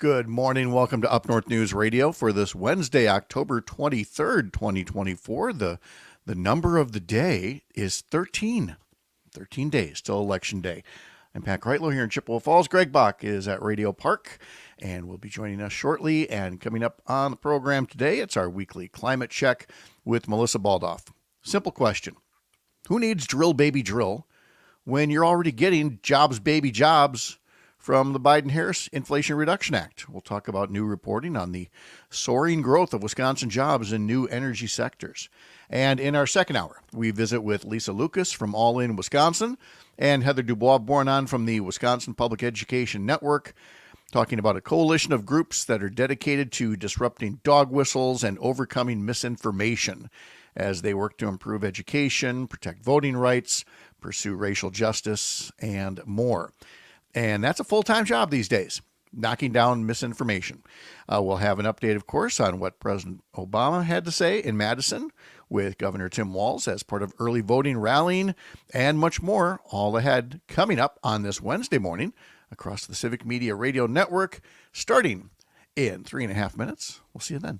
Good morning. Welcome to Up North News Radio for this Wednesday, October 23rd, 2024. The number of the day is 13. 13 days till Election Day. I'm Pat Kreitlow here in Chippewa Falls. Greg Bach is at Radio Park and will be joining us shortly. And coming up on the program today, it's our weekly climate check with Melissa Baldauff. Simple question. Who needs drill baby drill when you're already getting jobs baby jobs from the Biden-Harris Inflation Reduction Act? We'll talk about new reporting on the soaring growth of Wisconsin jobs in new energy sectors. And in our second hour, we visit with Lisa Lucas from All In Wisconsin and Heather DuBois Bourenane from the Wisconsin Public Education Network, talking about a coalition of groups that are dedicated to disrupting dog whistles and overcoming misinformation as they work to improve education, protect voting rights, pursue racial justice, and more. And that's a full-time job these days, knocking down misinformation. We'll have an update, of course, on what President Obama had to say in Madison with Governor Tim Walz as part of early voting rallying and much more, all ahead coming up on this Wednesday morning across the Civic Media Radio Network, starting in 3.5 minutes. We'll see you then.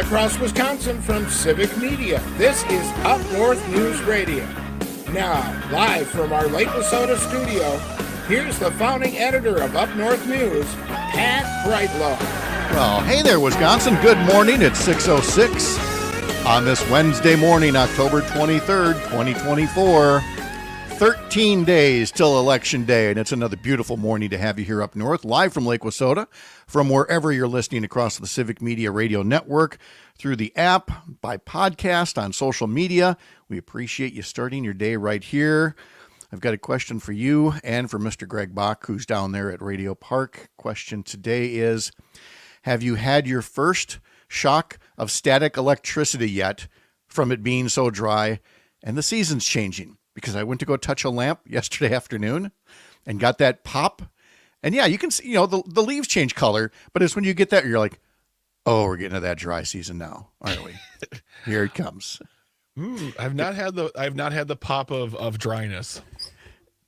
across Wisconsin from Civic Media. This is Up North News Radio. Now, live from our Lake Lesotho studio, here's the founding editor of Up North News, Pat Brightlow. Well, hey there, Wisconsin. Good morning. It's 6:06 on this Wednesday morning, October 23rd, 2024. 13 days till Election Day, and it's another beautiful morning to have you here up north, live from Lake Lesotho, from wherever you're listening across the Civic Media Radio Network, through the app, by podcast, on social media. We appreciate you starting your day right here. I've got a question for you and for Mr. Greg Bach, who's down there at Radio Park. Question today is, have you had your first shock of static electricity yet from it being so dry and the season's changing? Because I went to go touch a lamp yesterday afternoon and got that pop. And yeah, you can see, the leaves change color, but it's when you get that, you're like, oh, we're getting to that dry season now, aren't we? Here it comes. I've not had the pop of dryness.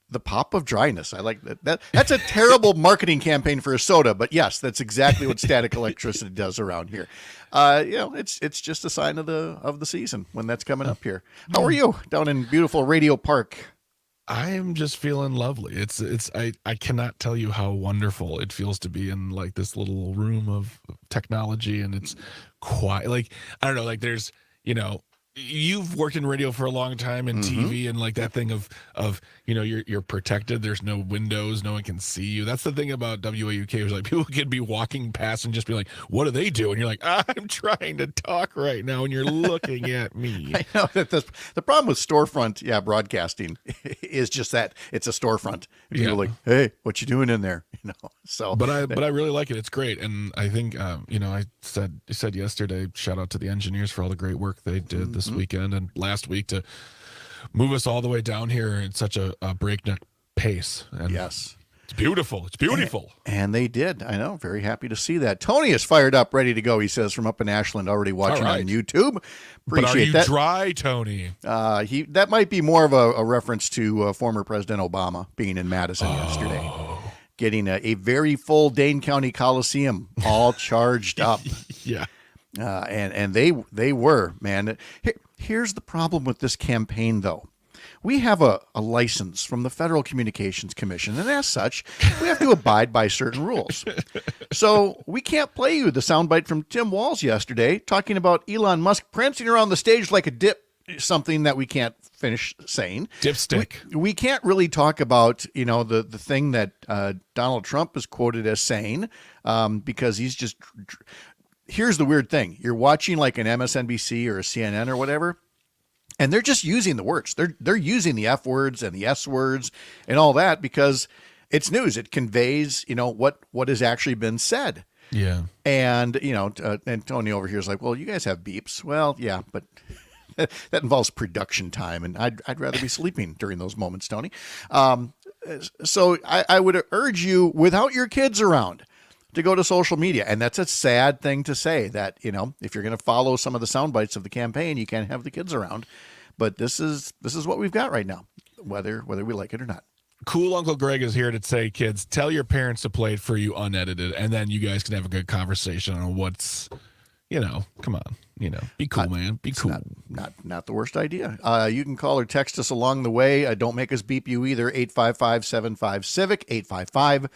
The pop of dryness. I like that. That's a terrible marketing campaign for a soda, but yes, that's exactly what static electricity does around here. It's just a sign of the season when that's coming up here. How are you down in beautiful Radio Park? I am just feeling lovely. I cannot tell you how wonderful it feels to be in like this little room of technology, and it's quiet. Like, I don't know, like there's, you've worked in radio for a long time and TV, and like that thing of you're protected. There's no windows, no one can see you. That's the thing about WAUK is like people could be walking past and just be like, "What do they do?" And you're like, "I'm trying to talk right now," and you're looking at me. I know that the problem with storefront, broadcasting is just that it's a storefront. People are like, "Hey, what you doing in there?" So. But I really like it. It's great, and I think I said yesterday, shout out to the engineers for all the great work they did this weekend and last week to move us all the way down here in such a breakneck pace. And yes. It's beautiful. It's beautiful. And they did. I know. Very happy to see that. Tony is fired up, ready to go, he says, from up in Ashland, already watching on YouTube. Appreciate that. But are you dry, Tony? That might be more of a reference to former President Obama being in Madison yesterday. Getting a very full Dane County Coliseum all charged up. Yeah. And they were, man. Here's the problem with this campaign, though. We have a license from the Federal Communications Commission, and as such, we have to abide by certain rules. So we can't play you the soundbite from Tim Walz yesterday talking about Elon Musk prancing around the stage like a dip, something that we can't finish saying. Dipstick. We can't really talk about, the thing that Donald Trump is quoted as saying, because he's just... Here's the weird thing. You're watching like an MSNBC or a CNN or whatever, and they're just using the words. They're using the F words and the S words and all that because it's news. It conveys, what has actually been said. Yeah. And, and Tony over here is like, well, you guys have beeps. Well, yeah, but that involves production time, and I'd rather be sleeping during those moments, Tony. So I would urge you, without your kids around, to go to social media. And that's a sad thing to say that, if you're going to follow some of the sound bites of the campaign, you can't have the kids around. But this is what we've got right now, whether we like it or not. Cool Uncle Greg is here to say, kids, tell your parents to play it for you unedited, and then you guys can have a good conversation on what's, come on, be cool, man. Be cool. Not the worst idea. You can call or text us along the way. Don't make us beep you either. 855-75-CIVIC,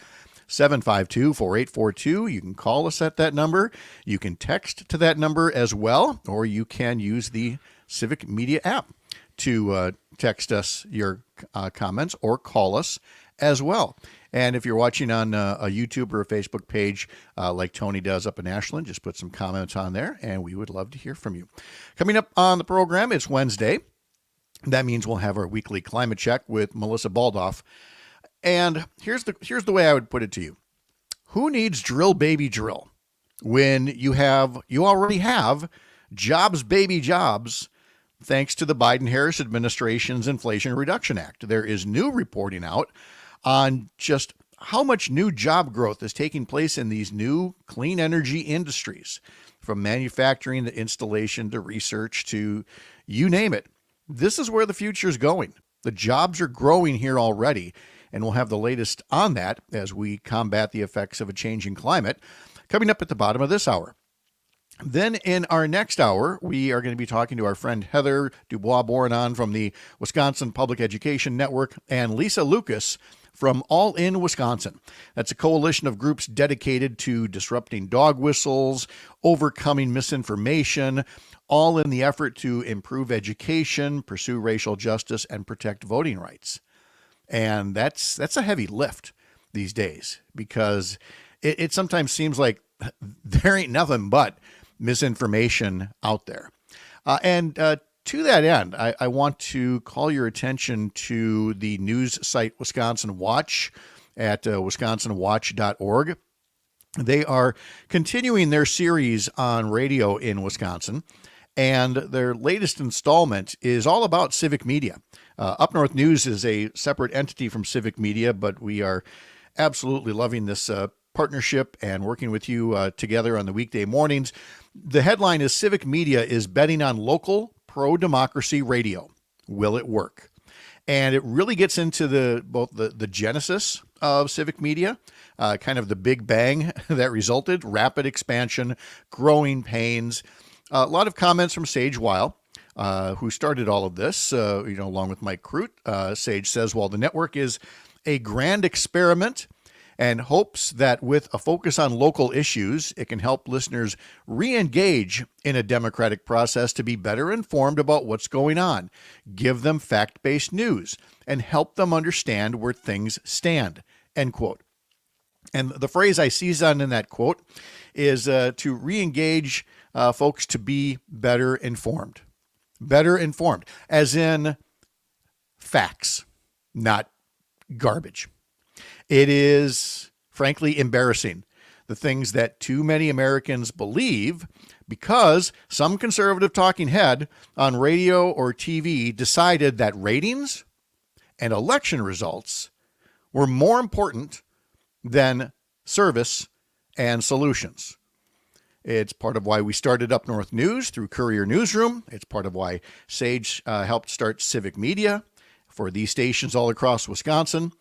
855-752-4842. You can call us at that number. You can text to that number as well, or you can use the Civic Media app to text us your comments or call us as well. And if you're watching on a YouTube or a Facebook page like Tony does up in Ashland, just put some comments on there, and we would love to hear from you. Coming up on the program, it's Wednesday. That means we'll have our weekly climate check with Melissa Baldauff. And here's the way I would put it to you. Who needs drill baby drill when you already have jobs baby jobs thanks to the Biden-Harris administration's Inflation Reduction Act? There is new reporting out on just how much new job growth is taking place in these new clean energy industries, from manufacturing to installation to research to you name it. This is where the future is going. The jobs are growing here already. And we'll have the latest on that as we combat the effects of a changing climate coming up at the bottom of this hour. Then in our next hour, we are going to be talking to our friend Heather DuBois Bourenane from the Wisconsin Public Education Network and Lisa Lucas from All In Wisconsin. That's a coalition of groups dedicated to disrupting dog whistles, overcoming misinformation, all in the effort to improve education, pursue racial justice, and protect voting rights. And that's a heavy lift these days, because it sometimes seems like there ain't nothing but misinformation out there. And to that end, I want to call your attention to the news site Wisconsin Watch at wisconsinwatch.org. They are continuing their series on radio in Wisconsin, and their latest installment is all about civic media. UpNorthNews is a separate entity from civic media, but we are absolutely loving this partnership and working with you together on the weekday mornings. The headline is Civic Media is betting on local pro-democracy radio. Will it work? And it really gets into both the genesis of civic media, kind of the big bang that resulted, rapid expansion, growing pains. A lot of comments from Sage Weil, who started all of this, along with Mike Crute. Sage says, while the network is a grand experiment and hopes that with a focus on local issues, it can help listeners re-engage in a democratic process to be better informed about what's going on, give them fact-based news, and help them understand where things stand, end quote. And the phrase I seize on in that quote is to re-engage folks to be better informed. Better informed, as in facts, not garbage. It is, frankly, embarrassing, the things that too many Americans believe, because some conservative talking head on radio or TV decided that ratings and election results were more important than service and solutions. It's part of why we started Up North News through Courier Newsroom. It's part of why Sage helped start Civic Media for these stations all across Wisconsin.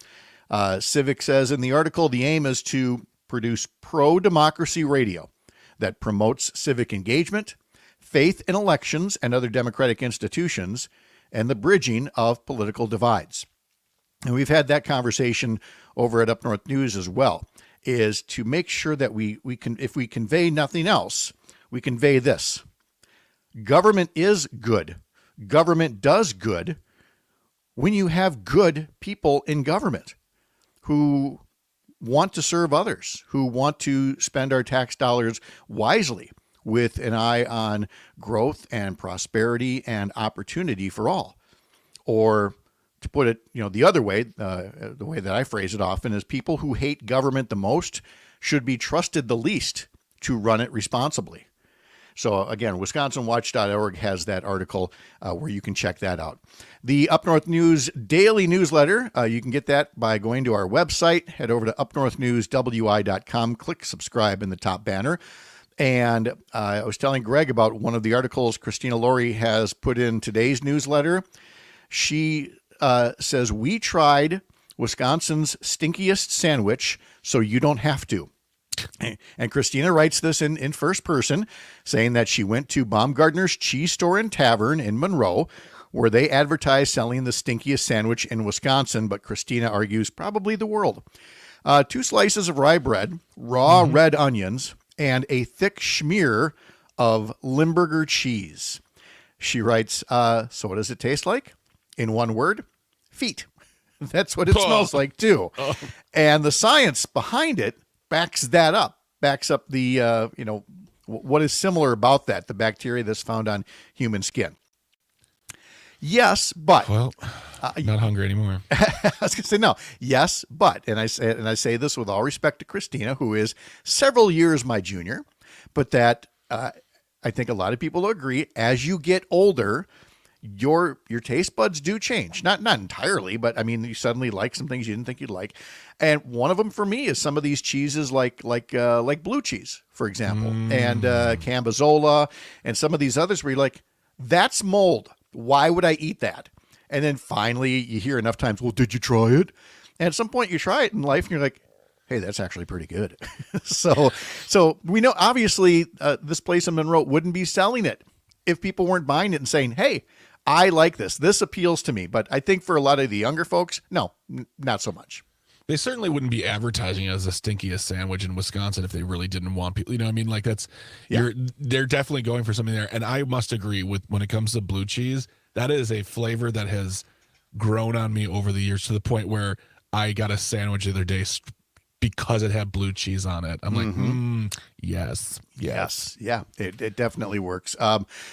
Civic says in the article, the aim is to produce pro-democracy radio that promotes civic engagement, faith in elections and other democratic institutions, and the bridging of political divides. And we've had that conversation over at Up North News as well, is to make sure that we can, if we convey nothing else, we convey this. Government is good. Government does good when you have good people in government who want to serve others, who want to spend our tax dollars wisely with an eye on growth and prosperity and opportunity for all. Or to put it, the other way, the way that I phrase it often is people who hate government the most should be trusted the least to run it responsibly. So again, wisconsinwatch.org has that article where you can check that out. The Up North News daily newsletter, you can get that by going to our website. Head over to upnorthnewswi.com, click subscribe in the top banner. And I was telling Greg about one of the articles Christina Laurie has put in today's newsletter. She says, we tried Wisconsin's stinkiest sandwich, so you don't have to. And Christina writes this in first person, saying that she went to Baumgartner's Cheese Store and Tavern in Monroe, where they advertise selling the stinkiest sandwich in Wisconsin, but Christina argues probably the world. 2 slices of rye bread, raw red onions, and a thick schmear of Limburger cheese. She writes, so what does it taste like? In one word, feet. That's what it smells like, too. And the science behind it backs up the, what is similar about that, the bacteria that's found on human skin. Yes, but. Well, not hungry anymore. I was going to say no. Yes, but, and I say this with all respect to Christina, who is several years my junior, but that I think a lot of people agree, as you get older, your taste buds do change. Not entirely, but I mean, you suddenly like some things you didn't think you'd like. And one of them for me is some of these cheeses like blue cheese, for example, and Cambozola, and some of these others where you're like, that's mold. Why would I eat that? And then finally you hear enough times, well, did you try it? And at some point you try it in life and you're like, Hey, that's actually pretty good. So we know obviously this place in Monroe wouldn't be selling it if people weren't buying it and saying, "Hey, I like this. This appeals to me." But I think for a lot of the younger folks, no, not so much. They certainly wouldn't be advertising it as the stinkiest sandwich in Wisconsin if they really didn't want people. You know what I mean? Like they're definitely going for something there. And I must agree with when it comes to blue cheese, that is a flavor that has grown on me over the years to the point where I got a sandwich the other day because it had blue cheese on it. I'm like, yes. Yeah, it definitely works.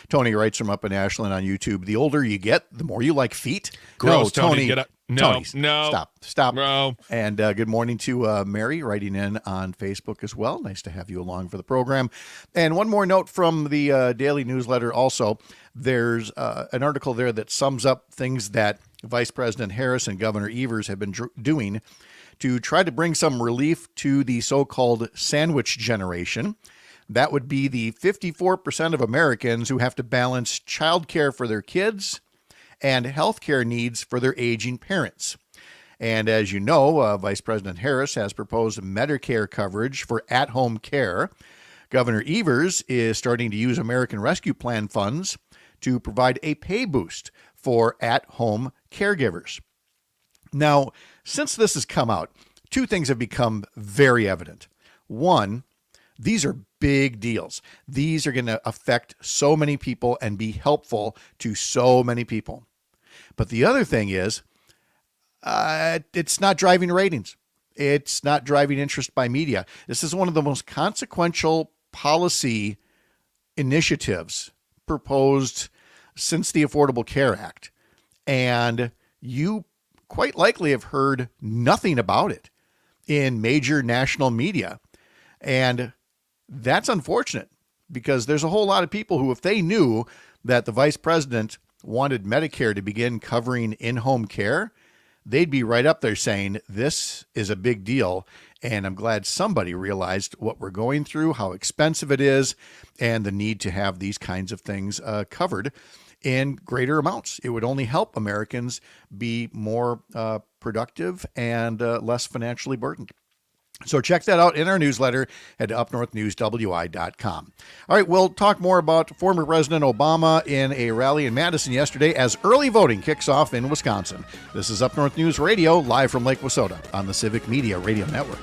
Tony writes from up in Ashland on YouTube. The older you get, the more you like feet. Gross, no, Tony, get up. Tony, No. Stop. No. And good morning to Mary writing in on Facebook as well. Nice to have you along for the program. And one more note from the daily newsletter also. There's an article there that sums up things that Vice President Harris and Governor Evers have been doing to try to bring some relief to the so-called sandwich generation. That would be the 54% of Americans who have to balance childcare for their kids and healthcare needs for their aging parents. And as you know, Vice President Harris has proposed Medicare coverage for at-home care. Governor Evers is starting to use American Rescue Plan funds to provide a pay boost for at-home caregivers. Now, since this has come out, two things have become very evident. One, these are big deals. These are going to affect so many people and be helpful to so many people. But the other thing is, it's not driving ratings. It's not driving interest by media. This is one of the most consequential policy initiatives proposed since the Affordable Care Act. And you quite likely have heard nothing about it in major national media. And that's unfortunate because there's a whole lot of people who, if they knew that the vice president wanted Medicare to begin covering in-home care, they'd be right up there saying, this is a big deal. And I'm glad somebody realized what we're going through, how expensive it is, and the need to have these kinds of things covered in greater amounts. It would only help Americans be more productive and less financially burdened. So check that out in our newsletter at UpNorthNewsWI.com. All right, we'll talk more about former President Obama in a rally in Madison yesterday as early voting kicks off in Wisconsin. This is Up North News Radio, live from Lake Wissota on the Civic Media Radio Network.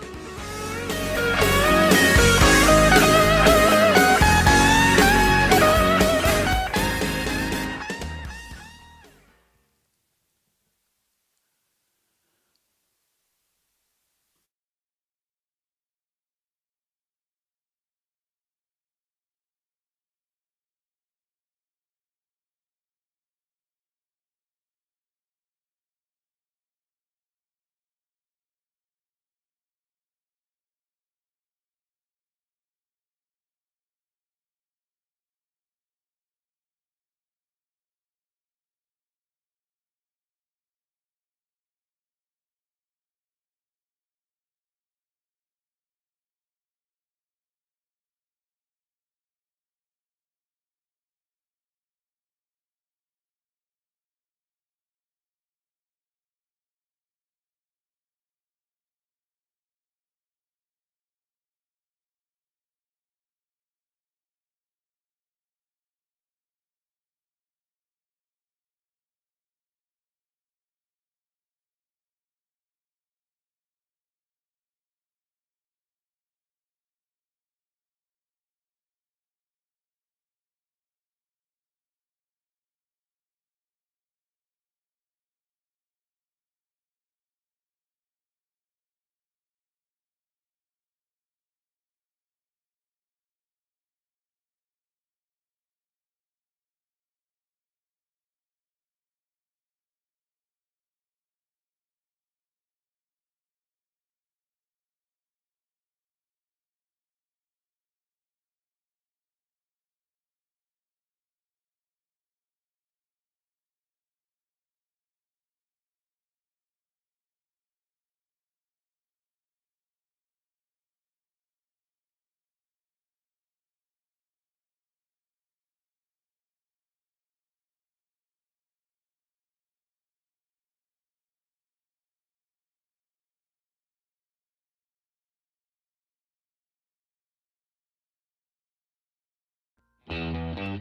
Dwight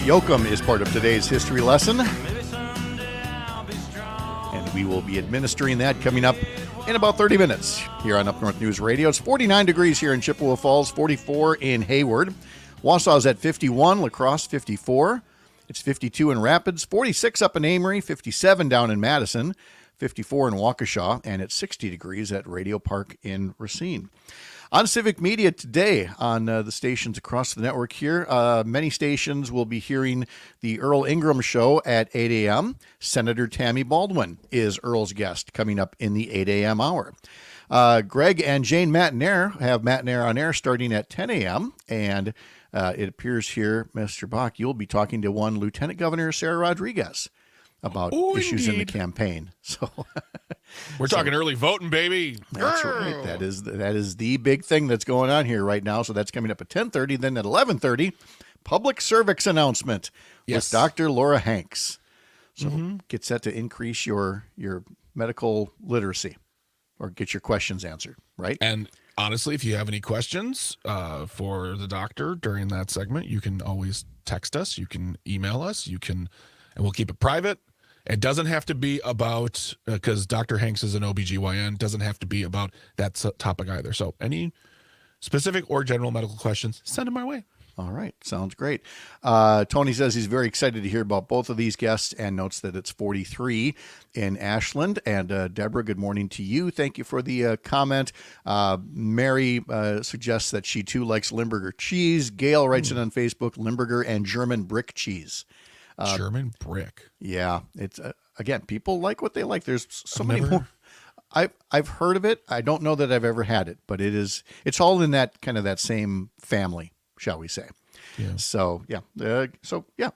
Yoakam is part of today's history lesson, and we will be administering that coming up in about 30 minutes here on Up North News Radio. It's 49 degrees here in Chippewa Falls, 44 in Hayward. Wausau's at 51, La Crosse 54. It's 52 in Rapids, 46 up in Amory, 57 down in Madison, 54 in Waukesha, and it's 60 degrees at Radio Park in Racine. On Civic Media today, on the stations across the network here, many stations will be hearing the Earl Ingram Show at 8 a.m. Senator Tammy Baldwin is Earl's guest coming up in the 8 a.m. hour. Greg and Jane Matinaire have Matinaire on air starting at 10 a.m. And it appears here, Mr. Bach, you'll be talking to one Lieutenant Governor Sarah Rodriguez about issues in the campaign. So we're talking early voting, baby. That's right. That is the big thing that's going on here right now. So that's coming up at 10:30. Then at 11:30, public cervix announcement with Dr. Laura Hanks. So get set to increase your medical literacy or get your questions answered, right? And honestly, if you have any questions for the doctor during that segment, you can always text us. You can email us. And we'll keep it private. It doesn't have to be about, because Dr. Hanks is an OBGYN, doesn't have to be about that topic either. So any specific or general medical questions, send them our way. All right. Sounds great. Tony says he's very excited to hear about both of these guests and notes that it's 43 in Ashland. And Deborah, good morning to you. Thank you for the comment. Mary suggests that she too likes Limburger cheese. Gail writes it on Facebook, Limburger and German brick cheese. German brick. Yeah. It's again, people like what they like. There's so many more. I've heard of it. I don't know that I've ever had it, but it's all in that kind of that same family, shall we say. Yeah. So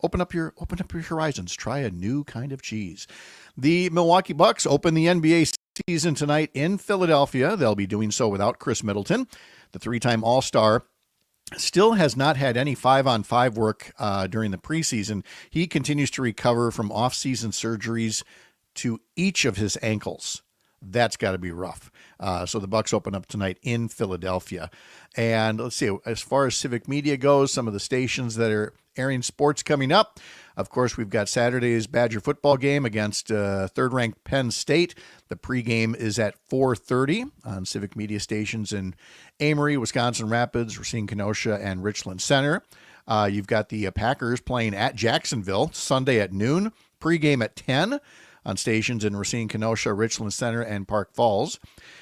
open up your horizons. Try a new kind of cheese. The Milwaukee Bucks open the NBA season tonight in Philadelphia. They'll be doing so without Chris Middleton. The three-time All-Star still has not had any 5-on-5 work during the preseason. He continues to recover from off-season surgeries to each of his ankles. That's got to be rough. So the Bucks open up tonight in Philadelphia. And let's see, as far as Civic Media goes, some of the stations that are airing sports coming up. Of course, we've got Saturday's Badger football game against third-ranked Penn State. The pregame is at 4:30 on Civic Media stations in Amory, Wisconsin Rapids, Racine, Kenosha, and Richland Center. You've got the Packers playing at Jacksonville Sunday at noon. Pregame at 10 on stations in Racine, Kenosha, Richland Center, and Park Falls.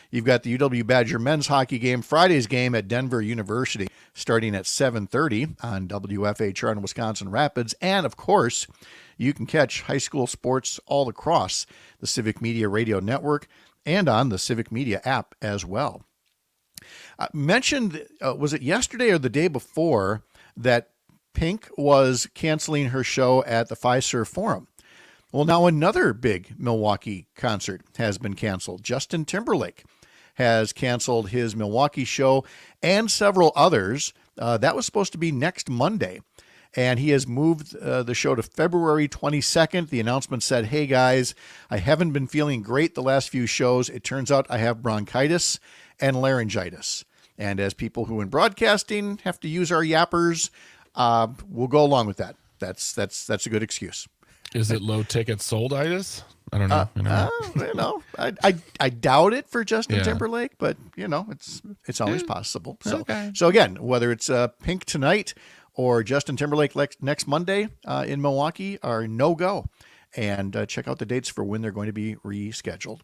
You've got the UW Badger men's hockey game, Friday's game at Denver University, starting at 7:30 on WFHR in Wisconsin Rapids. And, of course, you can catch high school sports all across the Civic Media Radio Network and on the Civic Media app as well. I mentioned, was it yesterday or the day before, that Pink was canceling her show at the Fiserv Forum? Well, now another big Milwaukee concert has been canceled. Justin Timberlake has canceled his Milwaukee show and several others. That was supposed to be next Monday, and he has moved the show to February 22nd. The announcement said, "Hey guys, I haven't been feeling great the last few shows. It turns out I have bronchitis and laryngitis. And as people who in broadcasting have to use our yappers, we'll go along with that. That's a good excuse." Is it low ticket solditis? I don't know. I doubt it for Justin Timberlake, but it's always possible. So again, whether it's Pink tonight or Justin Timberlake next Monday in Milwaukee are no go. And check out the dates for when they're going to be rescheduled.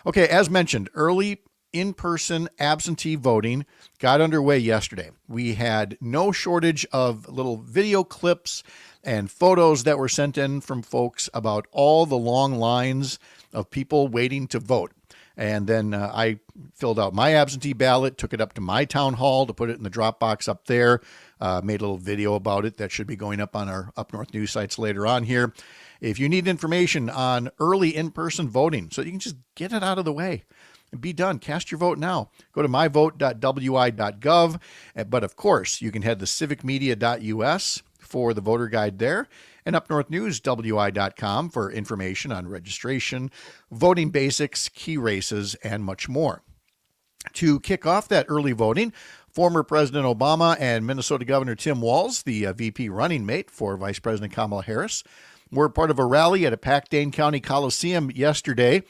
Okay, as mentioned, early in-person absentee voting got underway yesterday. We had no shortage of little video clips and photos that were sent in from folks about all the long lines of people waiting to vote. And then I filled out my absentee ballot, took it up to my town hall to put it in the drop box up there, made a little video about it that should be going up on our Up North News sites later on here. If you need information on early in-person voting, so you can just get it out of the way and be done, cast your vote now. Go to myvote.wi.gov. But of course, you can head to civicmedia.us for the voter guide there. and UpNorthNewsWI.com for information on registration, voting basics, key races, and much more. To kick off that early voting, former President Obama and Minnesota Governor Tim Walz, the VP running mate for Vice President Kamala Harris, were part of a rally at a packed Dane County Coliseum yesterday.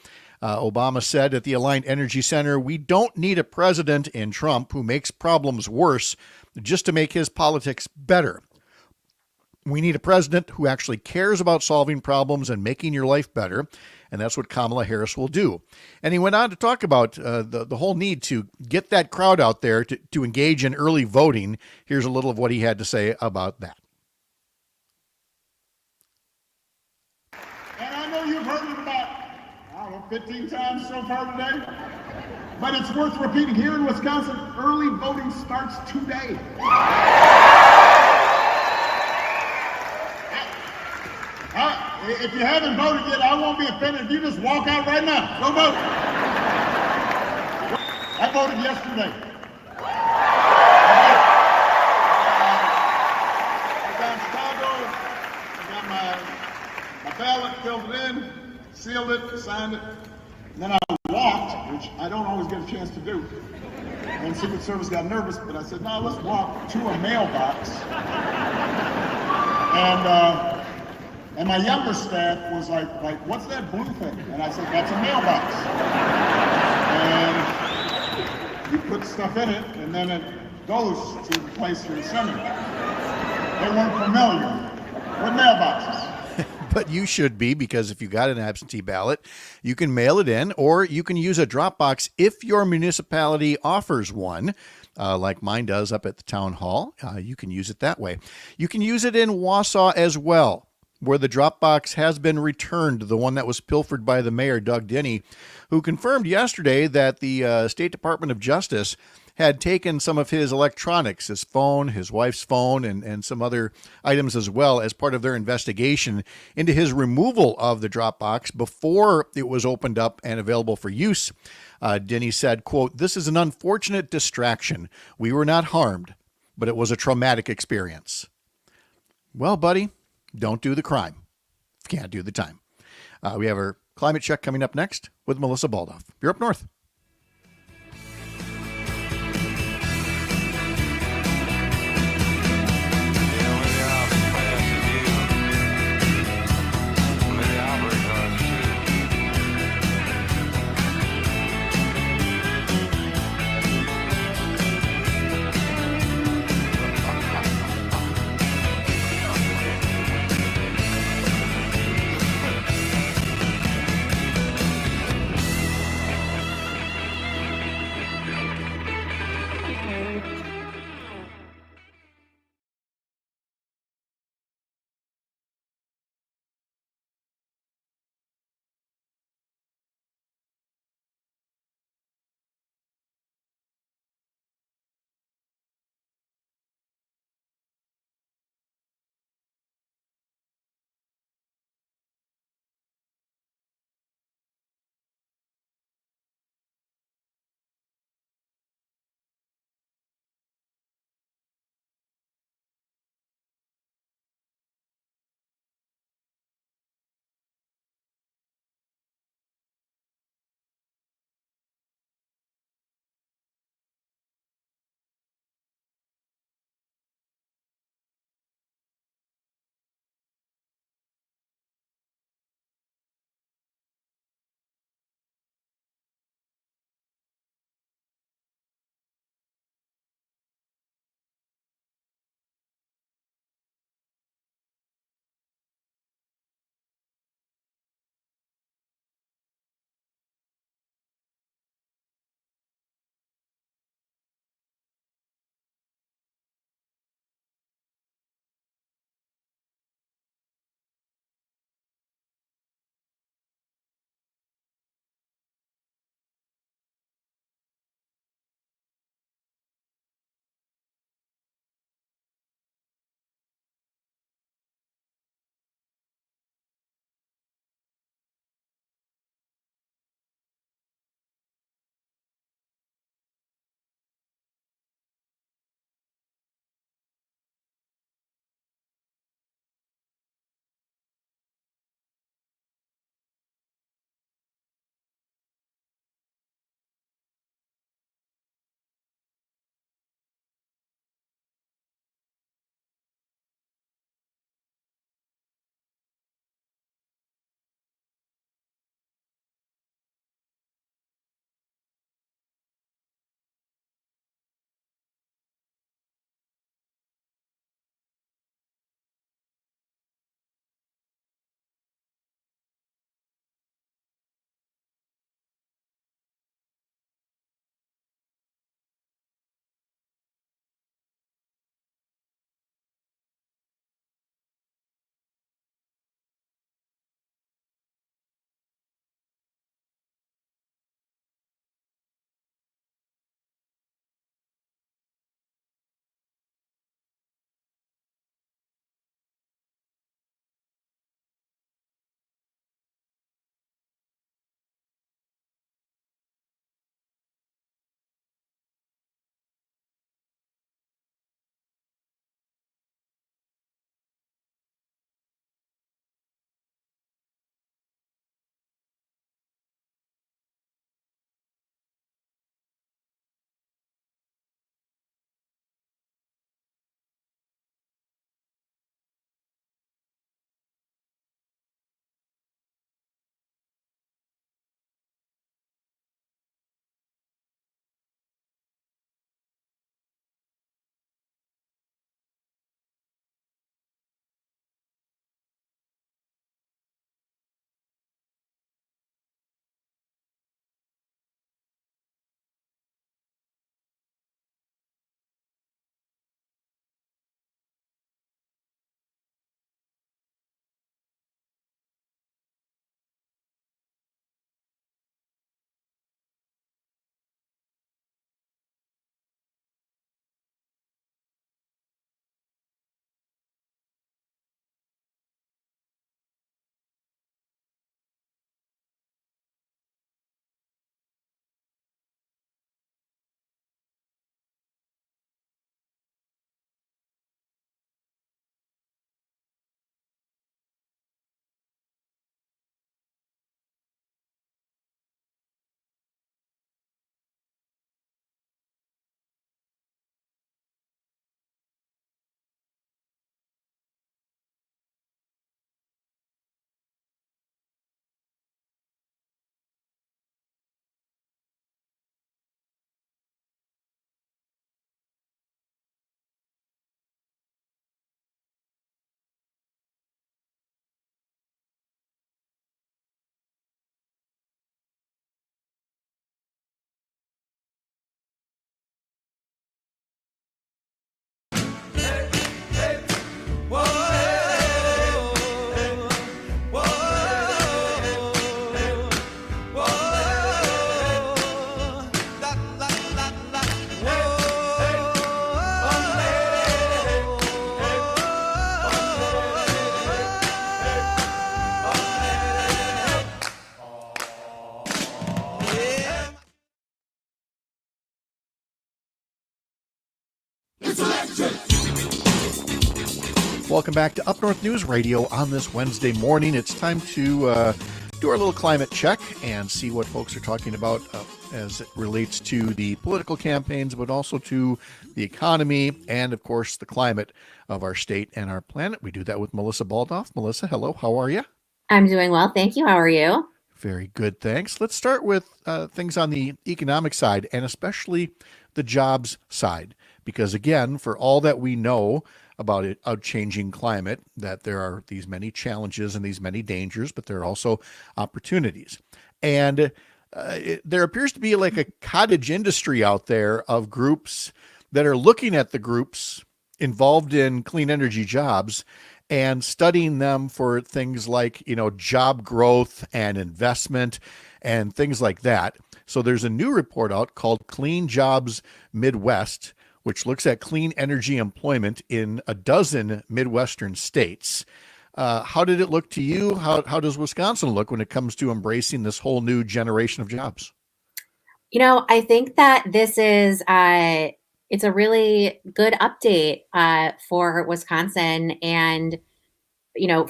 Obama said at the Alliant Energy Center, "We don't need a president in Trump who makes problems worse just to make his politics better. We need a president who actually cares about solving problems and making your life better, and that's what Kamala Harris will do." And he went on to talk about the whole need to get that crowd out there to engage in early voting. Here's a little of what he had to say about that. And I know you've heard it about, 15 times so far today, but it's worth repeating. Here in Wisconsin, early voting starts today. If you haven't voted yet, I won't be offended if you just walk out right now. Go vote. I voted yesterday. I got Chicago. I got my ballot, filled it in, sealed it, signed it. And then I walked, which I don't always get a chance to do. And Secret Service got nervous, but I said, no, let's walk to a mailbox. And my younger staff was like, what's that blue thing? And I said, that's a mailbox. And you put stuff in it, and then it goes to the place you're sending it. They weren't familiar with mailboxes. But you should be, because if you got an absentee ballot, you can mail it in, or you can use a drop box if your municipality offers one, like mine does up at the town hall. You can use it that way. You can use it in Wausau as well, where the drop box has been returned, the one that was pilfered by the mayor, Doug Denny, who confirmed yesterday that the State Department of Justice had taken some of his electronics, his phone, his wife's phone, and some other items as well as part of their investigation into his removal of the drop box before it was opened up and available for use. Denny said, quote, "This is an unfortunate distraction. We were not harmed, but it was a traumatic experience." Well, buddy, don't do the crime. Can't do the time. We have our climate check coming up next with Melissa Baldauff. You're up north. Welcome back to Up North News Radio on this Wednesday morning. It's time to do our little climate check and see what folks are talking about as it relates to the political campaigns, but also to the economy and, of course, the climate of our state and our planet. We do that with Melissa Baldauff. Melissa, hello. How are you? I'm doing well. Thank you. How are you? Very good, thanks. Let's start with things on the economic side and especially the jobs side. Because again, for all that we know about a changing climate, that there are these many challenges and these many dangers, but there are also opportunities. And there appears to be like a cottage industry out there of groups that are looking at the groups involved in clean energy jobs and studying them for things like, job growth and investment and things like that. So there's a new report out called Clean Jobs Midwest, which looks at clean energy employment in a dozen Midwestern states. How did it look to you? How does Wisconsin look when it comes to embracing this whole new generation of jobs? I think that this is it's a really good update for Wisconsin and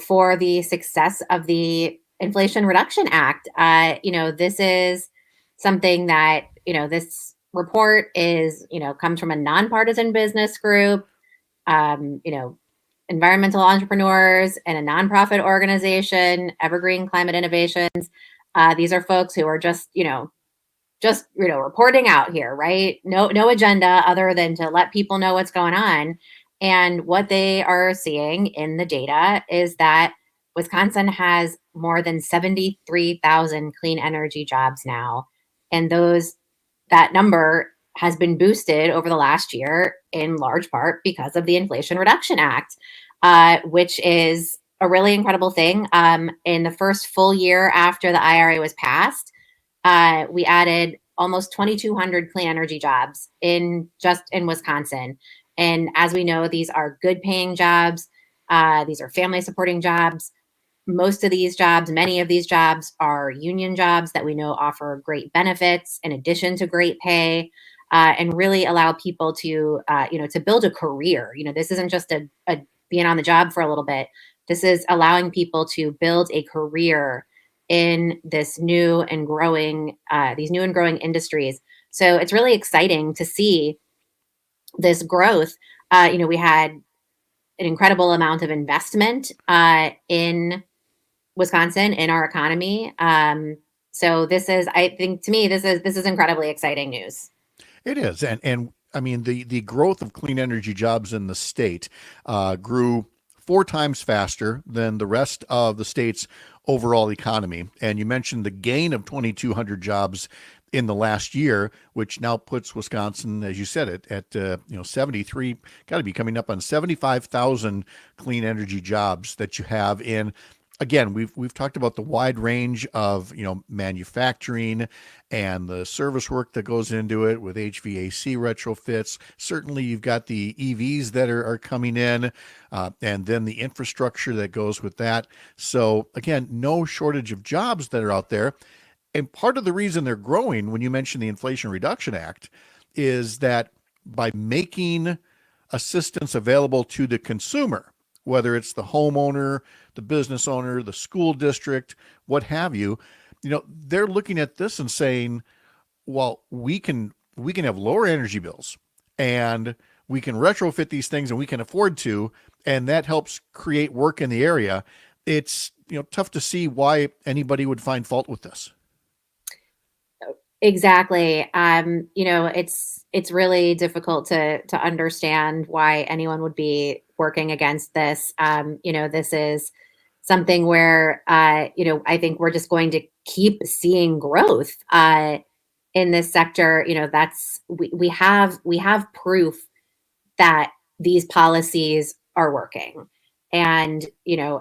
for the success of the Inflation Reduction Act. This is something that this report is comes from a nonpartisan business group, environmental entrepreneurs, and a nonprofit organization, Evergreen Climate Innovations. These are folks who are just reporting out here, right? No agenda other than to let people know what's going on. And what they are seeing in the data is that Wisconsin has more than 73,000 clean energy jobs now, and that number has been boosted over the last year in large part because of the Inflation Reduction Act, which is a really incredible thing. In the first full year after the IRA was passed, we added almost 2,200 clean energy jobs just in Wisconsin. And as we know, these are good paying jobs. These are family supporting jobs. Many of these jobs are union jobs that we know offer great benefits in addition to great pay, and really allow people to build a career. This isn't just a being on the job for a little bit. This is allowing people to build a career in these new and growing industries. So it's really exciting to see this growth. We had an incredible amount of investment in Wisconsin in our economy. So this is, I think, to me, this is incredibly exciting news. It is, and I mean the growth of clean energy jobs in the state grew 4 times faster than the rest of the state's overall economy. And you mentioned the gain of 2,200 jobs in the last year, which now puts Wisconsin, as you said, at 73, got to be coming up on 75,000 clean energy jobs that you have in. Again, we've talked about the wide range of manufacturing and the service work that goes into it with HVAC retrofits. Certainly, you've got the EVs that are coming in, and then the infrastructure that goes with that. So again, no shortage of jobs that are out there. And part of the reason they're growing, when you mention the Inflation Reduction Act, is that by making assistance available to the consumer, whether it's the homeowner, the business owner, the school district, what have you, they're looking at this and saying, well, we can have lower energy bills and we can retrofit these things and we can afford to, and that helps create work in the area. It's tough to see why anybody would find fault with this. Exactly. It's really difficult to understand why anyone would be working against this. This is something where I think we're just going to keep seeing growth in this sector. We have proof that these policies are working. And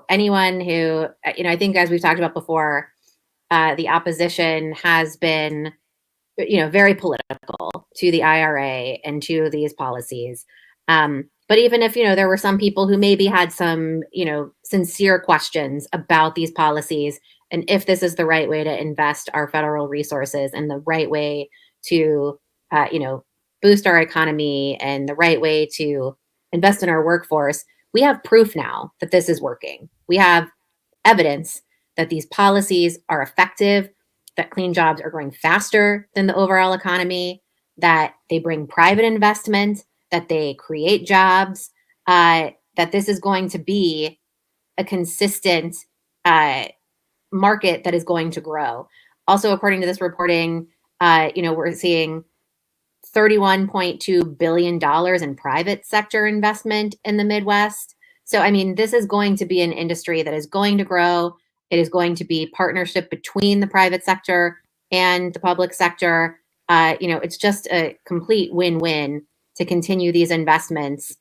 anyone who I think, as we've talked about before, the opposition has been very political to the IRA and to these policies. But even if, there were some people who maybe had some, sincere questions about these policies and if this is the right way to invest our federal resources and the right way to, boost our economy and the right way to invest in our workforce, we have proof now that this is working. We have evidence that these policies are effective, that clean jobs are growing faster than the overall economy, that they bring private investment, that they create jobs, that this is going to be a consistent uh, market that is going to grow. Also, according to this reporting, we're seeing $31.2 billion in private sector investment in the Midwest. So, I mean, this is going to be an industry that is going to grow. It is going to be partnership between the private sector and the public sector. It's just a complete win-win to continue these investments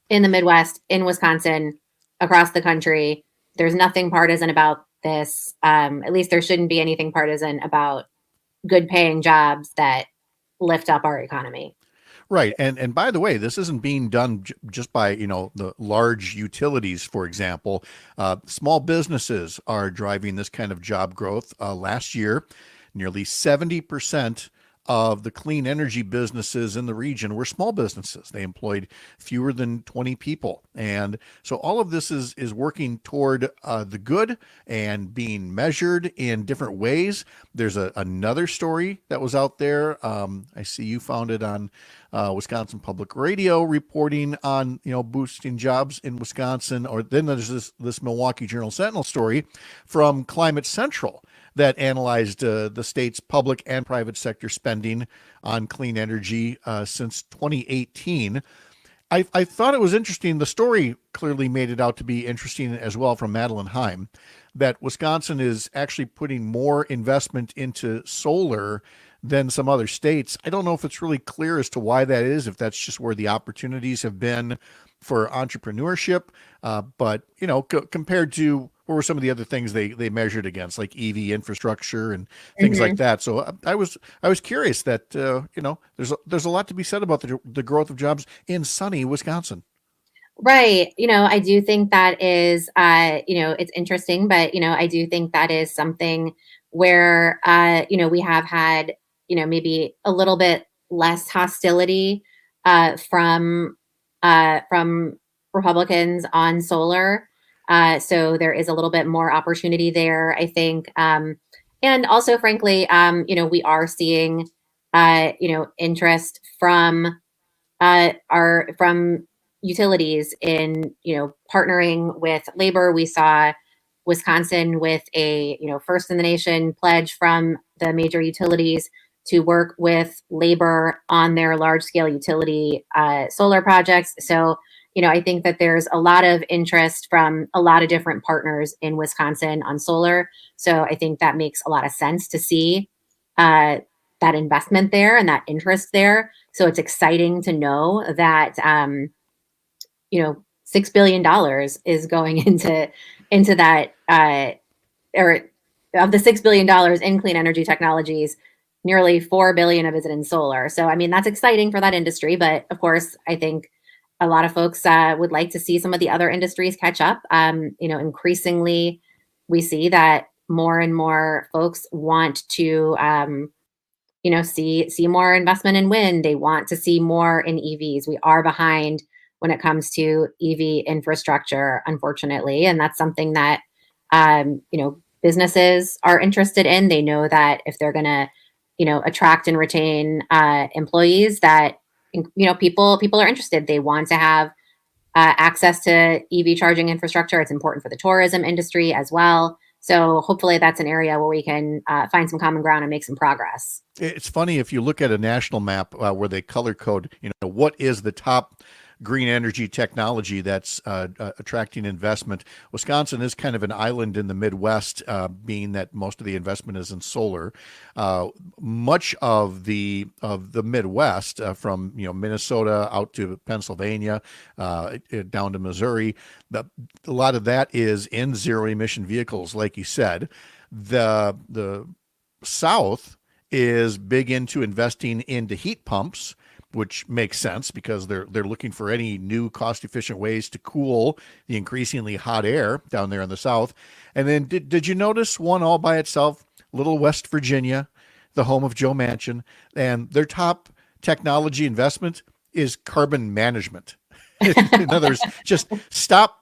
in the Midwest, in Wisconsin, across the country. There's nothing partisan about this. At least there shouldn't be anything partisan about good paying jobs that lift up our economy. Right. And by the way, this isn't being done just by, the large utilities, for example. Small businesses are driving this kind of job growth. Last year, nearly 70% of the clean energy businesses in the region were small businesses. They employed fewer than 20 people. And so all of this is working toward the good and being measured in different ways. There's another story that was out there. I see you found it on Wisconsin Public Radio, reporting on, boosting jobs in Wisconsin. Or then there's this Milwaukee Journal Sentinel story from Climate Central that analyzed the state's public and private sector spending on clean energy since 2018. I thought it was interesting. The story clearly made it out to be interesting as well from Madeline Heim, that Wisconsin is actually putting more investment into solar than some other states. I don't know if it's really clear as to why that is, if that's just where the opportunities have been for entrepreneurship. But, compared to what were some of the other things they measured against, like EV infrastructure and things like that. So I was curious that, there's a lot to be said about the growth of jobs in sunny Wisconsin. Right. I do think that is, it's interesting, but, I do think that is something where, we have had, maybe a little bit less hostility from Republicans on solar. So there is a little bit more opportunity there, I think. And also, frankly, we are seeing, interest from from utilities in, partnering with labor. We saw Wisconsin with a, first in the nation pledge from the major utilities to work with labor on their large scale utility solar projects. So, I think that there's a lot of interest from a lot of different partners in Wisconsin on solar. So I think that makes a lot of sense to see that investment there and that interest there. So it's exciting to know that, $6 billion is going into that, or of the $6 billion in clean energy technologies, nearly $4 billion of it is in solar. So, I mean, that's exciting for that industry. But of course, I think a lot of folks would like to see some of the other industries catch up. Increasingly, we see that more and more folks want to, see more investment in wind. They want to see more in EVs. We are behind when it comes to EV infrastructure, unfortunately, and that's something that businesses are interested in. They know that if they're going to, attract and retain employees, that people are interested. They want to have access to EV charging infrastructure. It's important for the tourism industry as well. So hopefully that's an area where we can find some common ground and make some progress. It's funny, if you look at a national map where they color code, what is the top green energy technology that's attracting investment. Wisconsin is kind of an island in the Midwest, being that most of the investment is in solar. Much of the Midwest, from Minnesota out to Pennsylvania, down to Missouri, a lot of that is in zero emission vehicles, like you said. The South is big into investing into heat pumps, which makes sense because they're looking for any new cost-efficient ways to cool the increasingly hot air down there in the South. And then did you notice one all by itself, little West Virginia, the home of Joe Manchin, and their top technology investment is carbon management. In other words, just stop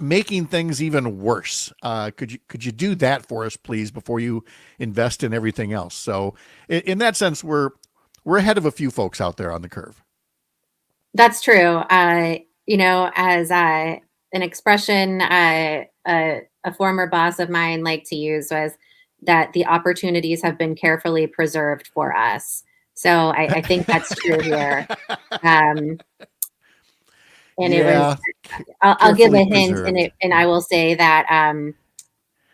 making things even worse. Could you do that for us, please, before you invest in everything else? So in that sense, we're ahead of a few folks out there on the curve. That's true. As an expression a former boss of mine liked to use was that the opportunities have been carefully preserved for us. So I think that's true here. And it was, I'll give a hint, and I will say that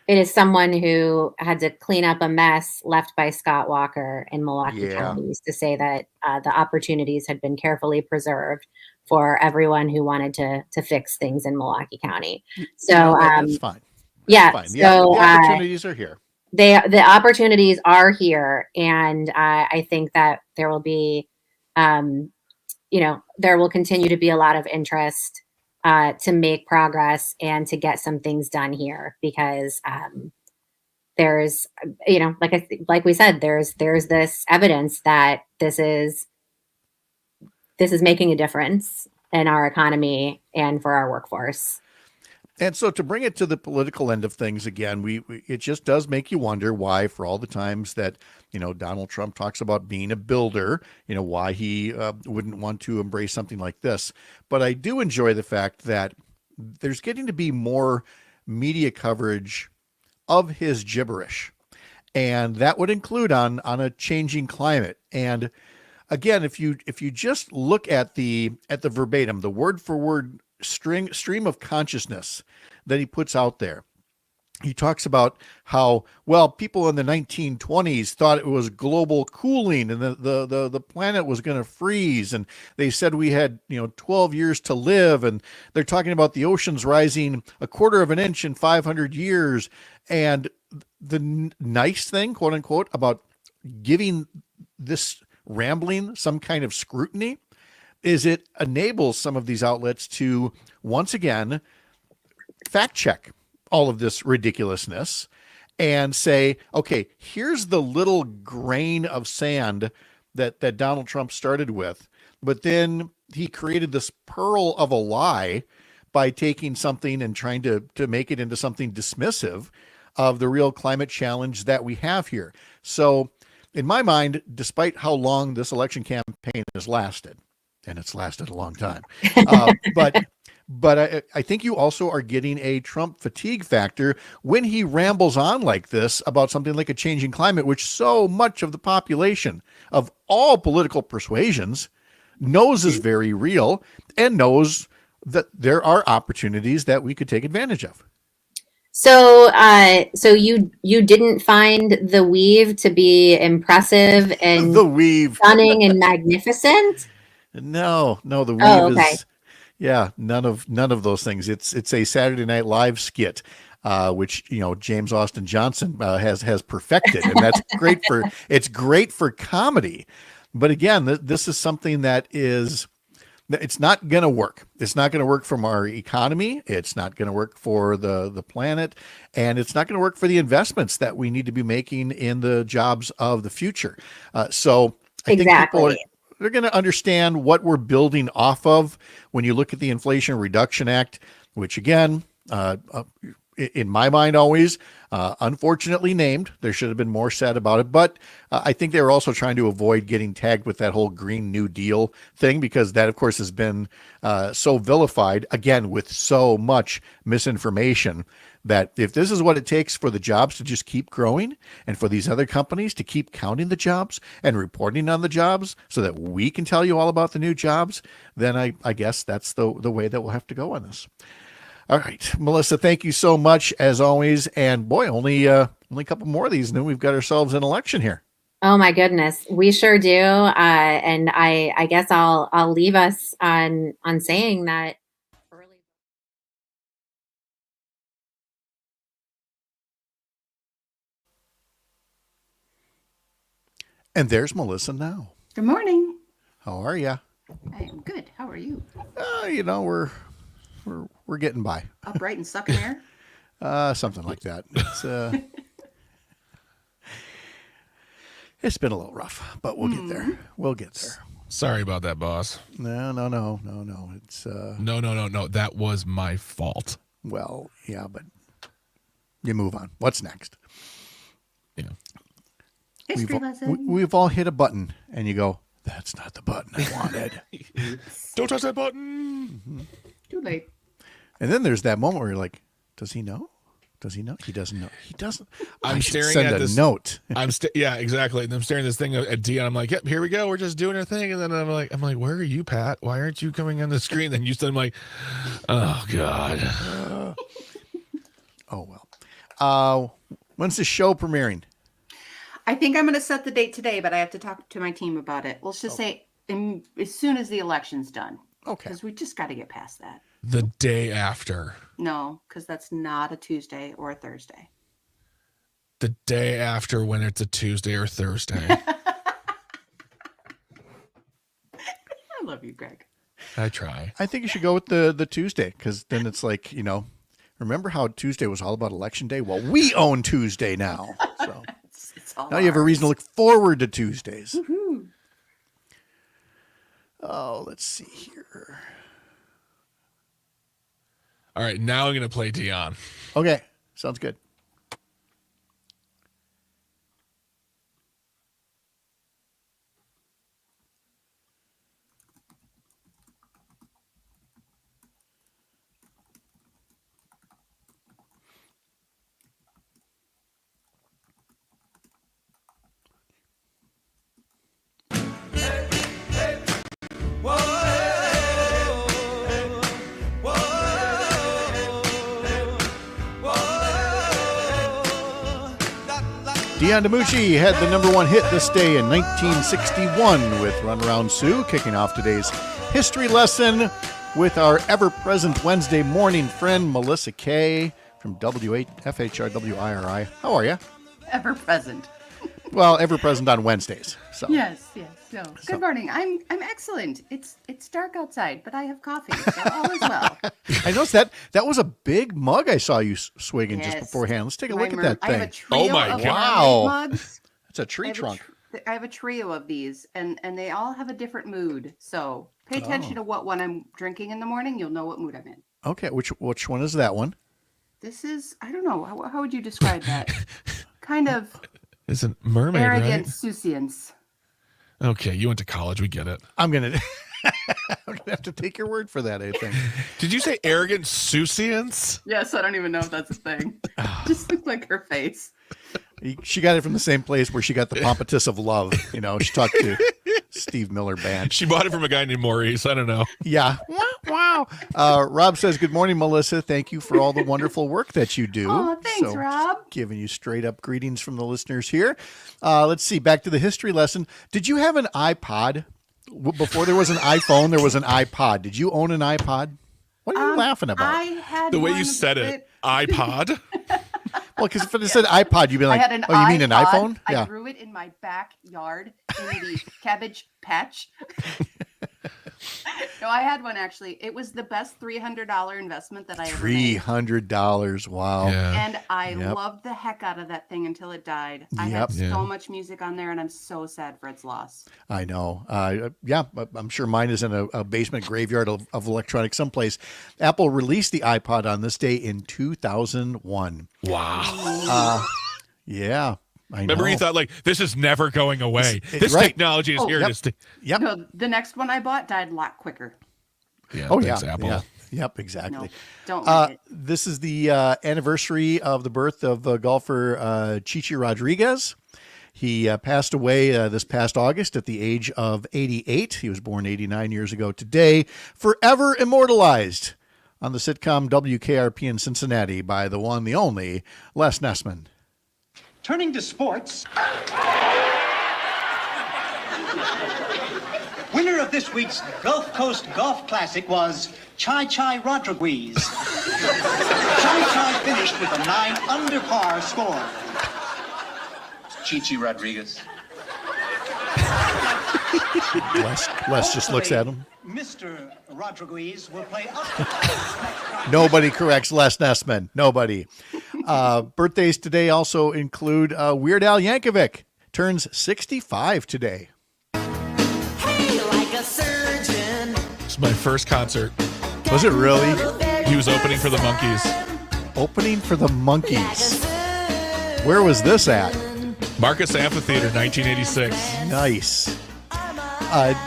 it is someone who had to clean up a mess left by Scott Walker in Milwaukee County to say that the opportunities had been carefully preserved for everyone who wanted to fix things in Milwaukee County. So that's fine. That's fine. The opportunities are here. The opportunities are here, and I think that there will be, there will continue to be a lot of interest to make progress and to get some things done here, because there's, like we said, there's this evidence that this is making a difference in our economy and for our workforce. And so to bring it to the political end of things again, it just does make you wonder why, for all the times that, Donald Trump talks about being a builder, why he wouldn't want to embrace something like this. But I do enjoy the fact that there's getting to be more media coverage of his gibberish. And that would include on a changing climate. And again, if you just look at the verbatim, the word for word stream of consciousness that he puts out there, he talks about how, well, people in the 1920s thought it was global cooling and the planet was going to freeze, and they said we had 12 years to live, and they're talking about the oceans rising 1/4 of an inch in 500 years. And the nice thing, quote unquote, about giving this rambling some kind of scrutiny is it enables some of these outlets to once again fact check all of this ridiculousness and say, okay, here's the little grain of sand that Donald Trump started with, but then he created this pearl of a lie by taking something and trying to make it into something dismissive of the real climate challenge that we have here. So in my mind, despite how long this election campaign has lasted, and it's lasted a long time, but I think you also are getting a Trump fatigue factor when he rambles on like this about something like a changing climate, which so much of the population of all political persuasions knows is very real and knows that there are opportunities that we could take advantage of. So, so you didn't find the weave to be impressive and stunning and magnificent? No, the weave is, none of those things. It's a Saturday Night Live skit, which James Austin Johnson has perfected, and that's great for comedy. But again, this is something that it's not going to work. It's not going to work from our economy. It's not going to work for the planet, and it's not going to work for the investments that we need to be making in the jobs of the future. So I think people they're going to understand what we're building off of when you look at the Inflation Reduction Act, which again, in my mind, always unfortunately named. There should have been more said about it, but I think they were also trying to avoid getting tagged with that whole Green New Deal thing, because that, of course, has been so vilified, again, with so much misinformation, that if this is what it takes for the jobs to just keep growing and for these other companies to keep counting the jobs and reporting on the jobs so that we can tell you all about the new jobs, then I guess that's the way that we'll have to go on this. All right, Melissa, thank you so much as always. And boy, only a couple more of these, and then we've got ourselves an election here. Oh my goodness, we sure do. And I guess I'll leave us on saying that early. And there's Melissa now. Good morning. How are you? I am good. How are you? We're getting by. Upright and sucking air? Something like that. It's been a little rough, but we'll get there. We'll get there. Sorry about that, boss. No. It's No. That was my fault. well, yeah, but you move on. What's next? Yeah. History lesson. We've all hit a button, and you go, "That's not the button I wanted." Don't touch that button. Too late. And then there's that moment where you're like, "Does he know? Does he know? He doesn't know. He doesn't." I'm I should staring send at a this note. Yeah, exactly. And I'm staring at this thing at Dion. I'm like, yep, here we go. We're just doing our thing. And then I'm like, where are you, Pat? Why aren't you coming on the screen? Then you said, I'm like, oh God. Oh well. When's the show premiering? I think I'm going to set the date today, but I have to talk to my team about it. Let's just say as soon as the election's done. Okay. Because we just got to get past that. The day after. No, because that's not a Tuesday or a Thursday. The day after, when it's a Tuesday or Thursday. I love you, Greg. I try. I think you should go with the Tuesday, because then it's like, remember how Tuesday was all about election day? Well, we own Tuesday now. So It's all now you have a reason to look forward to Tuesdays. Woo-hoo. Oh, let's see here. All right, now I'm going to play Dion. Okay, sounds good. Dion DiMucci had the number one hit this day in 1961 with Runaround Sue, kicking off today's history lesson with our ever-present Wednesday morning friend, Melissa Kaye from WFHR WIRI. How are you? Ever present. Well, ever-present on Wednesdays. So. Yes. No. Good morning. I'm excellent. It's dark outside, but I have coffee, so all is well. I noticed that was a big mug I saw you swigging just Yes. beforehand. Let's take a My look at mer- that I have a thing. trio Oh my of God. mermaid mugs. It's a tree trunk. I have a trio of these, and they all have a different mood. So pay attention to what one I'm drinking in the morning. You'll know what mood I'm in. Okay, which one is that one? This is, I don't know, how would you describe that? Kind of Isn't mermaid, arrogant right? souciance. Okay, you went to college. We get it. I'm gonna have to take your word for that, I think. Did you say arrogant souciance? Yes, I don't even know if that's a thing. Just look like her face. She got it from the same place where she got the pompatus of love. She talked to Steve Miller Band. She bought it from a guy named Maurice. I don't know. Yeah. Wow. Rob says, good morning, Melissa. Thank you for all the wonderful work that you do. Oh, thanks, Rob. Giving you straight up greetings from the listeners here. Let's see. Back to the history lesson. Did you have an iPod? Before there was an iPhone, there was an iPod. Did you own an iPod? What are you laughing about? I had The way you one said it, iPod. Well, because if it said iPod, you'd be I like, had an oh, you mean an iPod. iPhone? I Yeah. grew it in my backyard in the cabbage patch. No, I had one actually. It was the best $300 investment that I ever made. $300. Wow. Yeah. And I Yep. loved the heck out of that thing until it died. I Yep. had Yeah. so much music on there, and I'm so sad for its loss. I know. Yeah, I'm sure mine is in a basement graveyard of electronics someplace. Apple released the iPod on this day in 2001. Wow. Yeah, I know. Remember, you thought, this is never going away. This right. technology is Oh, here yep. to stay. Yep. No, the next one I bought died a lot quicker. Yeah, Oh, thanks, yeah. Apple. Yeah. Yep, exactly. No, don't like it. This is the anniversary of the birth of golfer Chichi Rodriguez. He passed away this past August at the age of 88. He was born 89 years ago today, forever immortalized on the sitcom WKRP in Cincinnati by the one, the only, Les Nessman. Turning to sports, winner of this week's Gulf Coast Golf Classic was Chai Rodriguez. Chai finished with a 9 under par score. Chichi Rodriguez. Les just looks at him. Mr. Rodriguez will play up. Nobody corrects Les Nessman. Nobody. Birthdays today also include Weird Al Yankovic. Turns 65 today. Hey, It's my first concert. Was it really? He was opening for the Monkees. Opening for the Monkees. Where was this at? Marcus Amphitheater, 1986. Nice.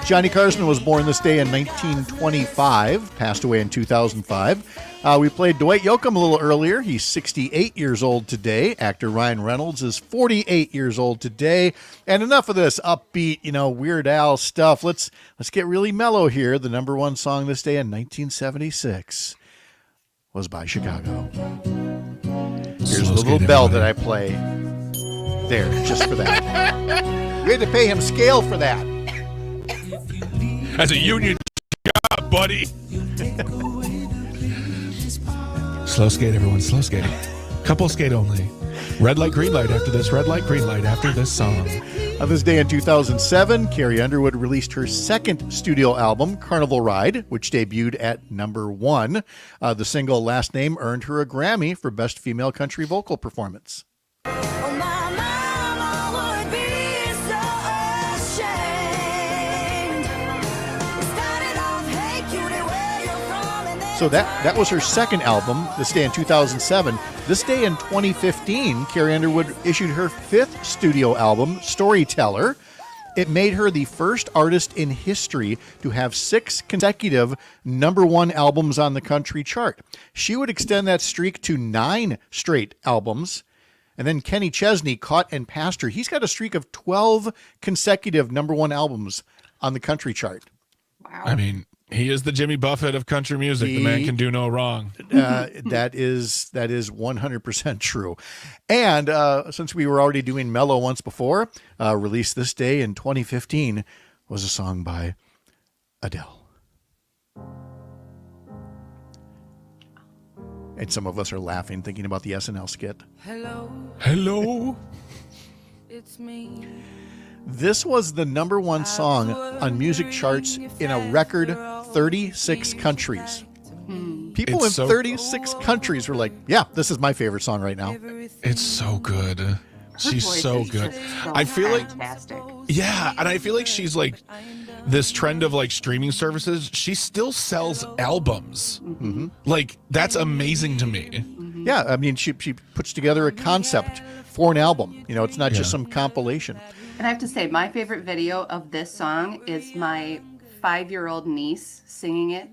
Johnny Carson was born this day in 1925, passed away in 2005. We played Dwight Yoakam a little earlier. He's 68 years old today. Actor Ryan Reynolds is 48 years old today. And enough of this upbeat, Weird Al stuff. Let's get really mellow here. The number one song this day in 1976 was by Chicago. Here's the little bell that I play there, just for that. We had to pay him scale for that. As a union job, buddy. Slow skate, everyone. Slow skating. Couple skate only. Red light, green light after this. Red light, green light after this song. On this day in 2007, Carrie Underwood released her second studio album, Carnival Ride, which debuted at number 1. The single Last Name earned her a Grammy for Best Female Country Vocal Performance. So that was her second album, this day in 2007. This day in 2015, Carrie Underwood issued her 5th studio album, Storyteller. It made her the first artist in history to have 6 consecutive number 1 albums on the country chart. She would extend that streak to 9 straight albums. And then Kenny Chesney caught and passed her. He's got a streak of 12 consecutive number 1 albums on the country chart. Wow. I mean, he is the Jimmy Buffett of country music. The man can do no wrong. That is 100% true. And since we were already doing mellow once before, released this day in 2015 was a song by Adele. And some of us are laughing, thinking about the SNL skit. Hello. It's me. This was the number 1 song on music charts in a record 36 countries. People It's in so- 36 countries were like, yeah, this is my favorite song right now. It's so good. Her She's voice so is good. just so I feel like, fantastic. yeah, and I feel like she's like this trend of like streaming services. She still sells albums. Like, that's amazing to me. Yeah, I mean, she puts together a concept for an album. It's not just some compilation. And I have to say, my favorite video of this song is my 5-year-old niece singing it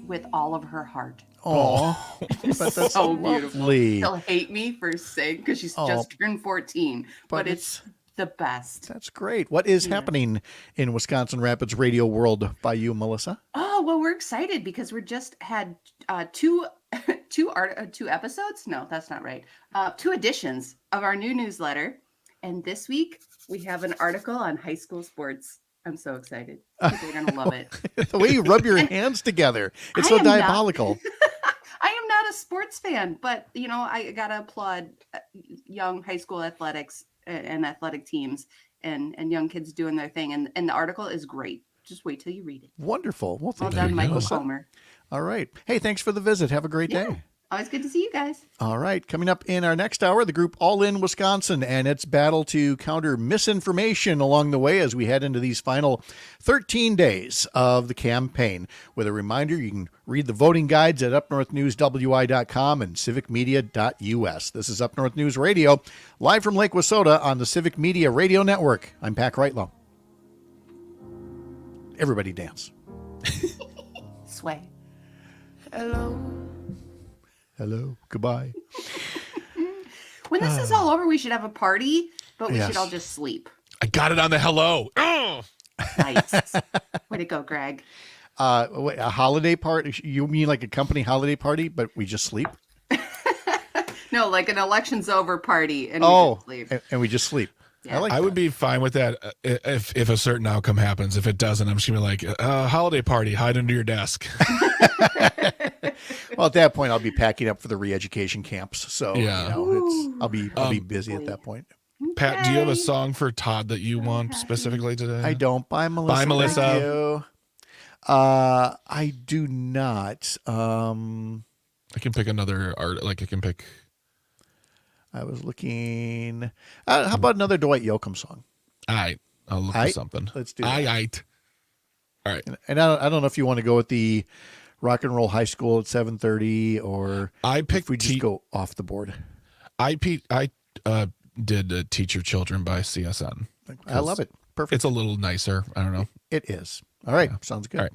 with all of her heart. Oh, that's So beautiful. lovely. She'll hate me for saying because she's just turned 14, but it's the best. That's great. What is happening in Wisconsin Rapids radio world by you, Melissa? Oh, well, we're excited because we just had two episodes. No, that's not right. 2 editions of our new newsletter. And this week we have an article on high school sports. I'm so excited. They're going to love it. The way you rub your hands together. It's I so am not- diabolical. I am not a sports fan, but I got to applaud young high school athletics and athletic teams and young kids doing their thing. And the article is great. Just wait till you read it. Wonderful. Well, Well thank done, you, Michael Melissa. Comer. All right. Hey, thanks for the visit. Have a great day. Always good to see you guys. All right. Coming up in our next hour, the group All In Wisconsin and its battle to counter misinformation along the way as we head into these final 13 days of the campaign. With a reminder, you can read the voting guides at UpNorthNewsWI.com and civicmedia.us. This is Up North News Radio, live from Lake Wissota on the Civic Media Radio Network. I'm Pat Reitlow. Everybody dance. Sway. Hello. Goodbye. When this is all over, we should have a party, but we Yes. should all just sleep. I got it on the hello. Oh! Nice. Way to go, Greg. Wait, a holiday party? You mean like a company holiday party, but we just sleep? No, like an election's over party and we Oh, just sleep. and we just sleep. Yeah. I like I would be fine with that if a certain outcome happens. If it doesn't, I'm just gonna be like, holiday party, hide under your desk. Well, at that point, I'll be packing up for the re-education camps. So Yeah. I'll be busy at that point. Pat, do you have a song for Todd that you want specifically today? I don't. Bye, Melissa. Bye, Melissa. Thank you. I do not. I can pick another art. Like I can pick. I was looking. How about another Dwight Yoakam song? All right, I'll look for Aight. something. Let's do that. Aight. All right. And I don't know if you want to go with the Rock and Roll High School at 7:30, or I if picked we just go off the board. I did Teach Your Children by CSN. I love it. Perfect. It's a little nicer. I don't know. It is. All right. Sounds good. All right.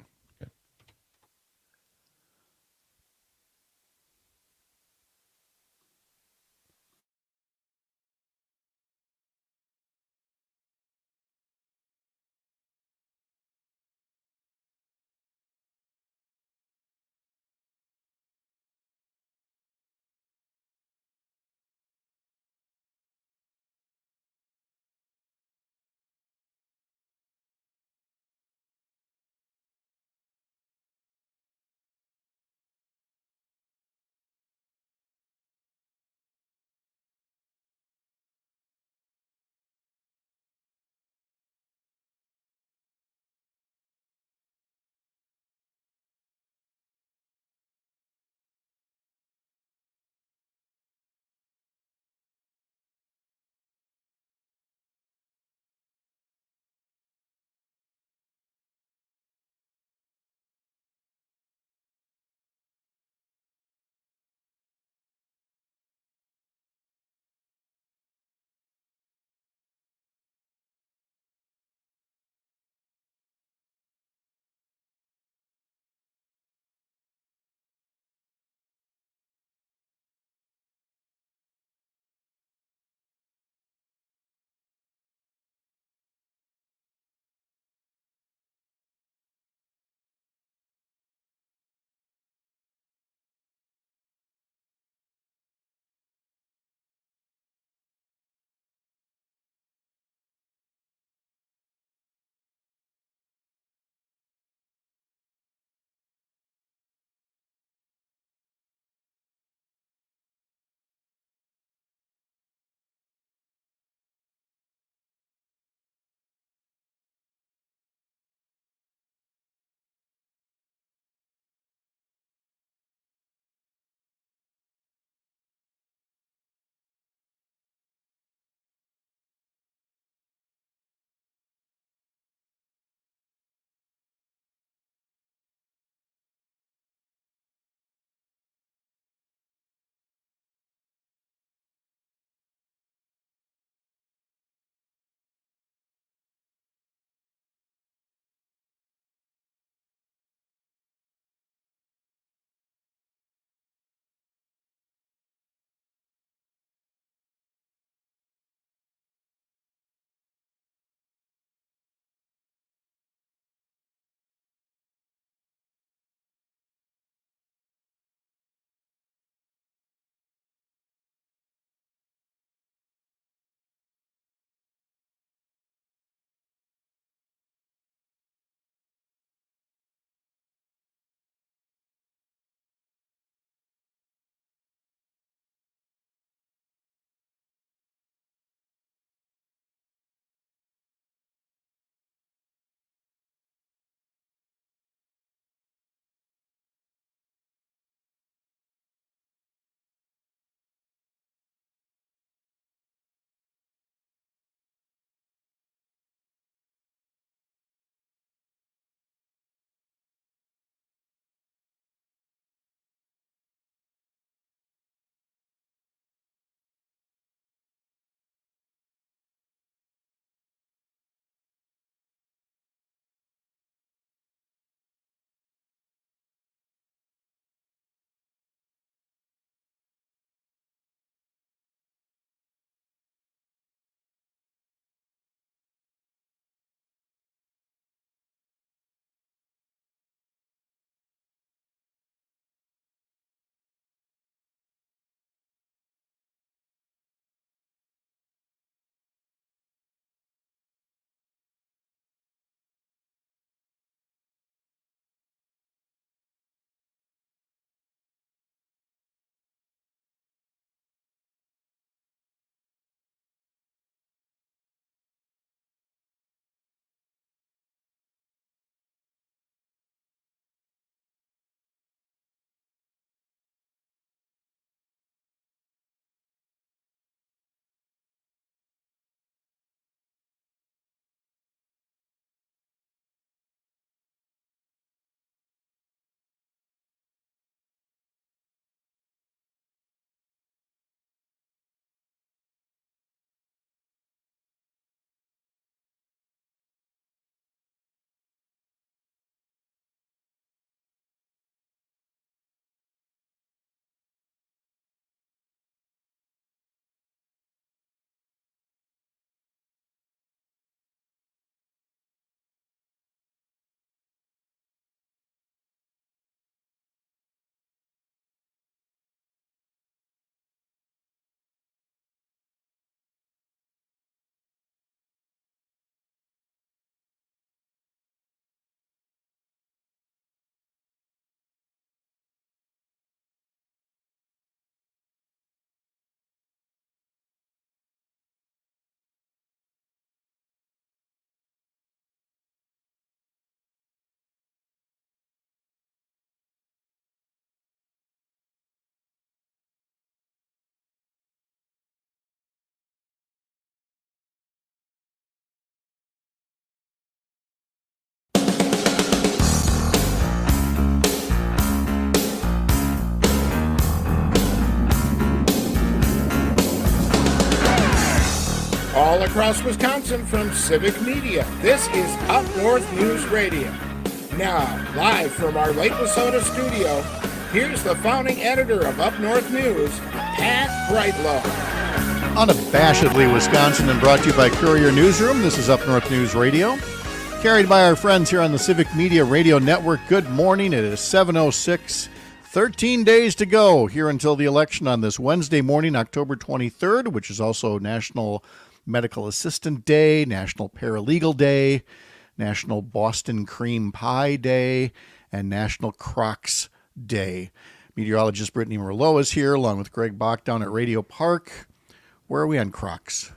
all across Wisconsin from Civic Media. This is Up North News Radio. Now, live from our Lake Lesotho studio, here's the founding editor of Up North News, Pat Brightlow. Unabashedly Wisconsin and brought to you by Courier Newsroom. This is Up North News Radio, carried by our friends here on the Civic Media Radio Network. Good morning. It is 7:06. 13 days to go here until the election on this Wednesday morning, October 23rd, which is also National Medical Assistant Day, National Paralegal Day, National Boston Cream Pie Day, and National Crocs Day. Meteorologist Brittany Merlot is here, along with Greg Bach down at Radio Park. Where are we on Crocs?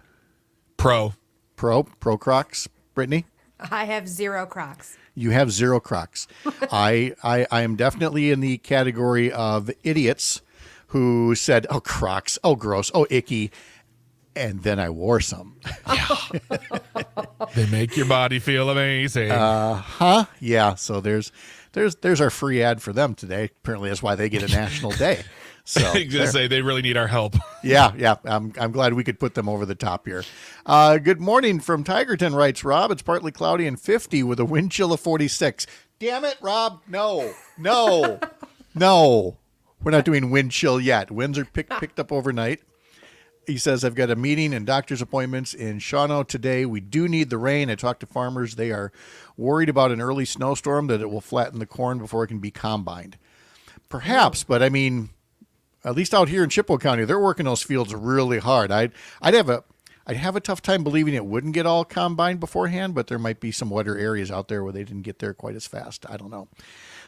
Pro Crocs. Brittany? I have 0 Crocs. You have 0 Crocs. I am definitely in the category of idiots who said, "Oh, Crocs, oh, gross, oh, icky," and then I wore some. They make your body feel amazing. Yeah. So there's our free ad for them today. Apparently, that's why they get a national day. So I was gonna say they really need our help. Yeah. I'm glad we could put them over the top here. Good morning from Tigerton, writes Rob. It's partly cloudy and 50 with a wind chill of 46. Damn it, Rob. No. We're not doing wind chill yet. Winds are picked up overnight. He says, I've got a meeting and doctor's appointments in Shawano today. We do need the rain. I talked to farmers. They are worried about an early snowstorm, that it will flatten the corn before it can be combined. Perhaps, but I mean, at least out here in Chippewa County, they're working those fields really hard. I'd have a tough time believing it wouldn't get all combined beforehand, but there might be some wetter areas out there where they didn't get there quite as fast. I don't know.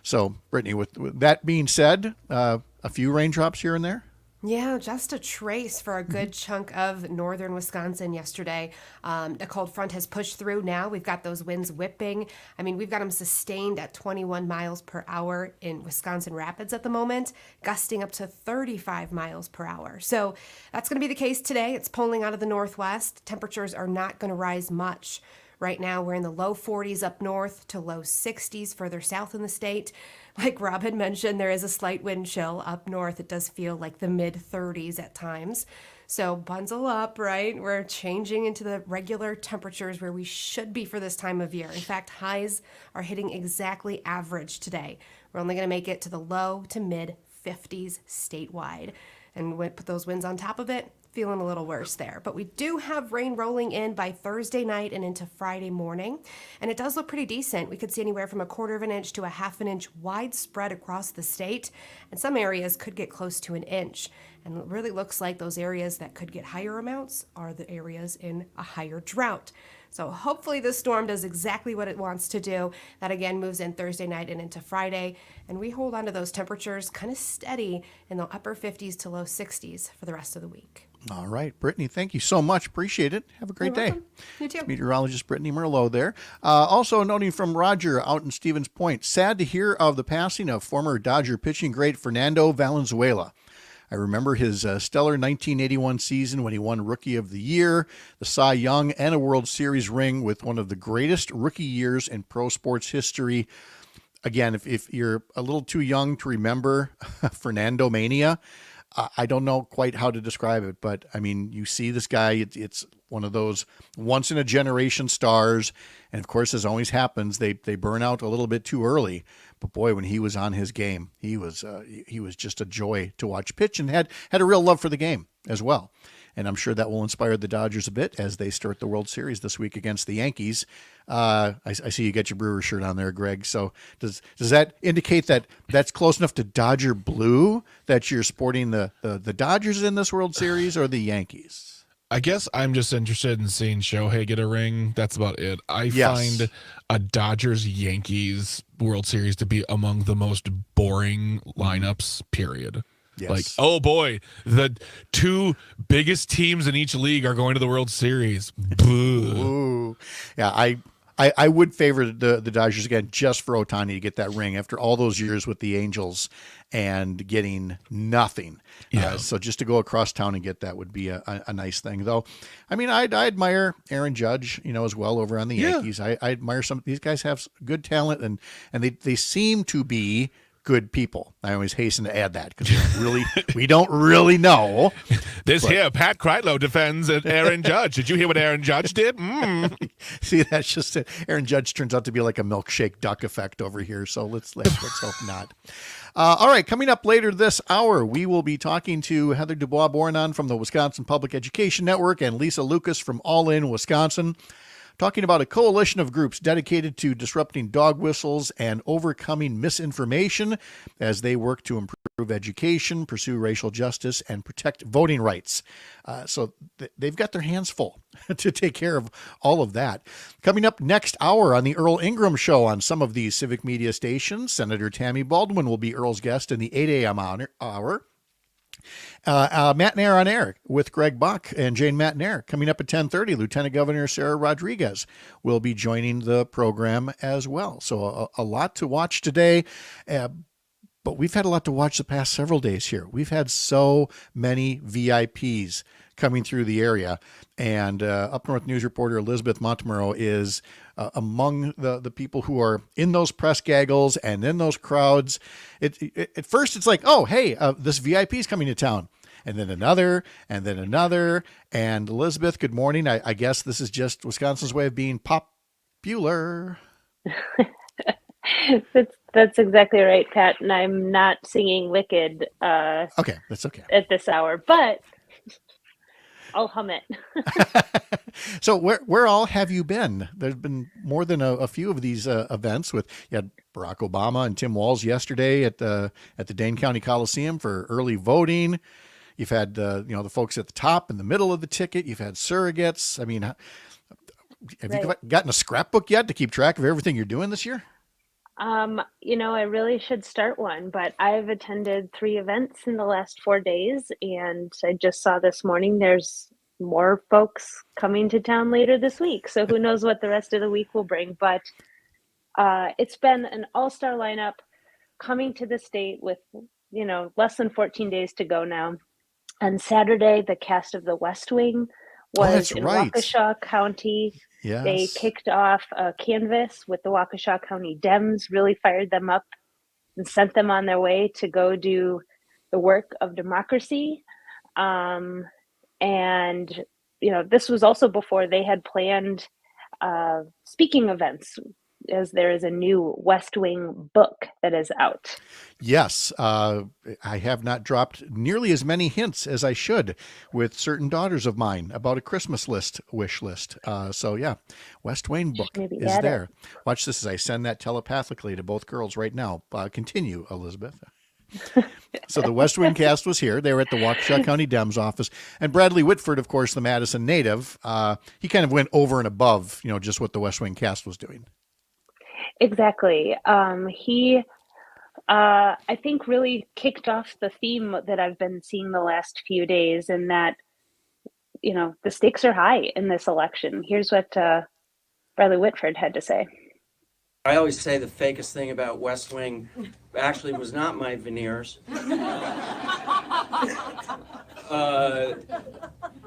So, Brittany, with that being said, a few raindrops here and there. Yeah, just a trace for a good chunk of northern Wisconsin yesterday. A cold front has pushed through now. We've got those winds whipping. I mean, we've got them sustained at 21 miles per hour in Wisconsin Rapids at the moment, gusting up to 35 miles per hour. So that's going to be the case today. It's pulling out of the northwest. Temperatures are not going to rise much. Right now, we're in the low 40s up north to low 60s further south in the state. Like Rob had mentioned, there is a slight wind chill up north. It does feel like the mid 30s at times. So bundle up, right? We're changing into the regular temperatures where we should be for this time of year. In fact, highs are hitting exactly average today. We're only going to make it to the low to mid 50s statewide. And put those winds on top of it, feeling a little worse there. But we do have rain rolling in by Thursday night and into Friday morning. And it does look pretty decent. We could see anywhere from 1/4 of an inch to 1/2 an inch widespread across the state. And some areas could get close to 1 inch. And it really looks like those areas that could get higher amounts are the areas in a higher drought. So hopefully this storm does exactly what it wants to do. That again moves in Thursday night and into Friday. And we hold on to those temperatures kind of steady in the upper 50s to low 60s for the rest of the week. All right, Brittany, thank you so much. Appreciate it. Have a great day. Welcome. You too. Meteorologist Brittany Merlot there. Also noting from Roger out in Stevens Point, sad to hear of the passing of former Dodger pitching great Fernando Valenzuela. I remember his stellar 1981 season when he won Rookie of the Year, the Cy Young, and a World Series ring with one of the greatest rookie years in pro sports history. Again, if you're a little too young to remember Fernando Mania, I don't know quite how to describe it, but I mean, you see this guy, it's one of those once in a generation stars. And of course, as always happens, they burn out a little bit too early. But boy, when he was on his game, he was just a joy to watch pitch, and had a real love for the game as well. And I'm sure that will inspire the Dodgers a bit as they start the World Series this week against the Yankees. I see you got your Brewer shirt on there, Greg. So does that indicate that that's close enough to Dodger blue that you're sporting the Dodgers in this World Series, or the Yankees? I guess I'm just interested in seeing Shohei get a ring. That's about it. I find a Dodgers-Yankees World Series to be among the most boring lineups, period. Yes. Like, oh boy, the two biggest teams in each league are going to the World Series. Ooh. Yeah, I would favor the Dodgers again just for Ohtani to get that ring after all those years with the Angels and getting nothing. Yeah. So just to go across town and get that would be a nice thing, though. I mean, I admire Aaron Judge, as well over on the Yankees. I admire these guys have good talent, and they seem to be good people. I always hasten to add that because we don't really know. Here, Pat Kreitlow defends Aaron Judge. Did you hear what Aaron Judge did? See, that's just it. Aaron Judge turns out to be like a milkshake duck effect over here. So let's hope not. All right, coming up later this hour, we will be talking to Heather DuBois Bourenane from the Wisconsin Public Education Network and Lisa Lucas from All In Wisconsin, talking about a coalition of groups dedicated to disrupting dog whistles and overcoming misinformation as they work to improve education, pursue racial justice, and protect voting rights. So they've got their hands full to take care of all of that. Coming up next hour on the Earl Ingram Show on some of these civic media stations, Senator Tammy Baldwin will be Earl's guest in the 8 a.m. hour. Matt on Air with Greg Buck and Jane Matt coming up at 10:30. Lieutenant Governor Sarah Rodriguez will be joining the program as well. So a lot to watch today, but we've had a lot to watch the past several days here. We've had so many VIPs coming through the area, and Up North News reporter Elizabeth Montemurro is among the people who are in those press gaggles and in those crowds. At first, it's like, oh, hey, this VIP is coming to town. And then another, and then another. And Elizabeth, good morning. I guess this is just Wisconsin's way of being popular. That's exactly right, Pat. And I'm not singing Wicked. Okay, that's okay. At this hour, but I'll hum it. So where all have you been? There's been more than a few of these events. You had Barack Obama and Tim Walz yesterday at the Dane County Coliseum for early voting. You've had the folks at the top and the middle of the ticket. You've had surrogates. I mean, have you gotten a scrapbook yet to keep track of everything you're doing this year? I really should start one, but I've attended 3 events in the last 4 days, and I just saw this morning there's more folks coming to town later this week. So who knows what the rest of the week will bring, but it's been an all-star lineup coming to the state with, less than 14 days to go now. On Saturday, the cast of The West Wing was in Waukesha County. Yes. They kicked off a canvass with the Waukesha County Dems, really fired them up and sent them on their way to go do the work of democracy. And, this was also before they had planned speaking events, as there is a new West Wing book that is out. Yes, I have not dropped nearly as many hints as I should with certain daughters of mine about a Christmas wish list. So yeah, West Wing book is there. Watch this as I send that telepathically to both girls right now. Continue, Elizabeth. So the West Wing cast was here. They were at the Waukesha County Dems office. And Bradley Whitford, of course, the Madison native, he kind of went over and above, just what the West Wing cast was doing. Exactly. He, I think, really kicked off the theme that I've been seeing the last few days, and that, the stakes are high in this election. Here's what Bradley Whitford had to say. I always say the fakest thing about West Wing actually was not my veneers.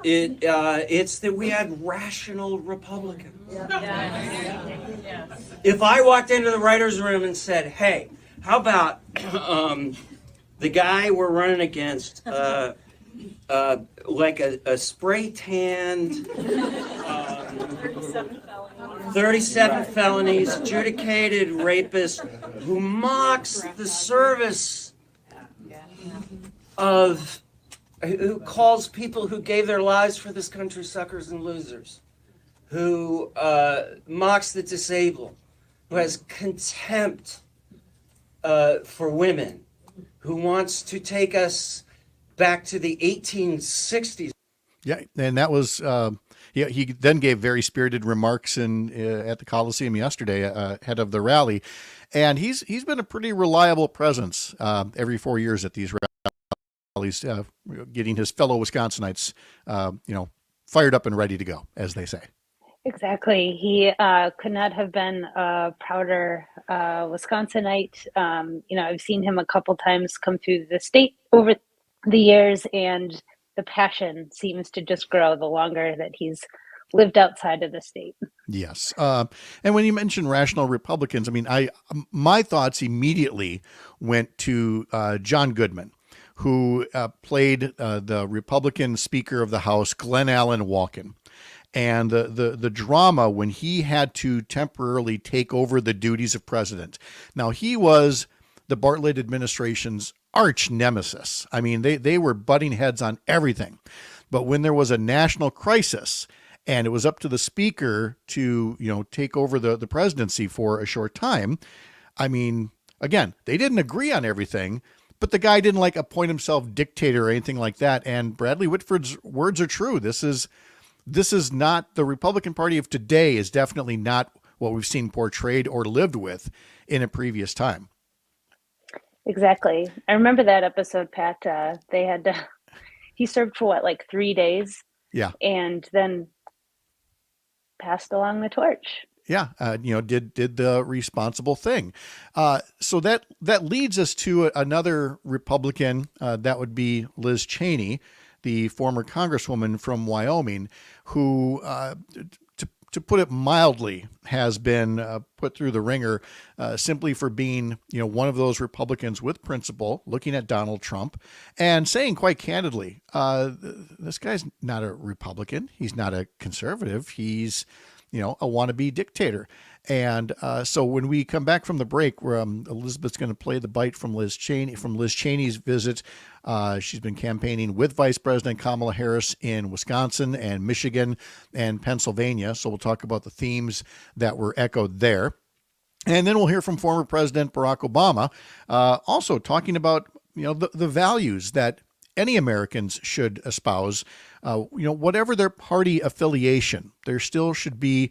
It's that we had rational Republicans. If I walked into the writer's room and said, hey, how about the guy we're running against, like a spray tanned, 37 felonies, adjudicated rapist who mocks the service of, who calls people who gave their lives for this country suckers and losers, who mocks the disabled, who has contempt for women, who wants to take us back to the 1860s. Yeah, and that was he then gave very spirited remarks at the Coliseum yesterday ahead of the rally, and he's been a pretty reliable presence every 4 years at these rallies, getting his fellow Wisconsinites fired up and ready to go, as they say. Exactly. He could not have been a prouder Wisconsinite. I've seen him a couple times come through the state over the years, and the passion seems to just grow the longer that he's lived outside of the state. Yes. And when you mention rational Republicans, I mean, my thoughts immediately went to John Goodman, who played the Republican Speaker of the House, Glenn Allen Walken. And the drama when he had to temporarily take over the duties of president. Now, he was the Bartlett administration's arch nemesis. I mean, they were butting heads on everything. But when there was a national crisis and it was up to the speaker to, take over the presidency for a short time, I mean, again, they didn't agree on everything, but the guy didn't appoint himself dictator or anything like that. And Bradley Whitford's words are true. This is not the Republican Party of today, is definitely not what we've seen portrayed or lived with in a previous time. Exactly. I remember that episode, Pat. They had to, he served for 3 days? Yeah. And then passed along the torch. Yeah. Did the responsible thing. So that leads us to another Republican, that would be Liz Cheney, the former congresswoman from Wyoming, who, to put it mildly, has been put through the ringer simply for being, one of those Republicans with principle, looking at Donald Trump and saying quite candidly, this guy's not a Republican. He's not a conservative. He's, a wannabe dictator. And so when we come back from the break, where Elizabeth's going to play the bite from Liz Cheney's visit. She's been campaigning with Vice President Kamala Harris in Wisconsin and Michigan and Pennsylvania. So we'll talk about the themes that were echoed there. And then we'll hear from former President Barack Obama, also talking about, the values that any Americans should espouse, whatever their party affiliation. There still should be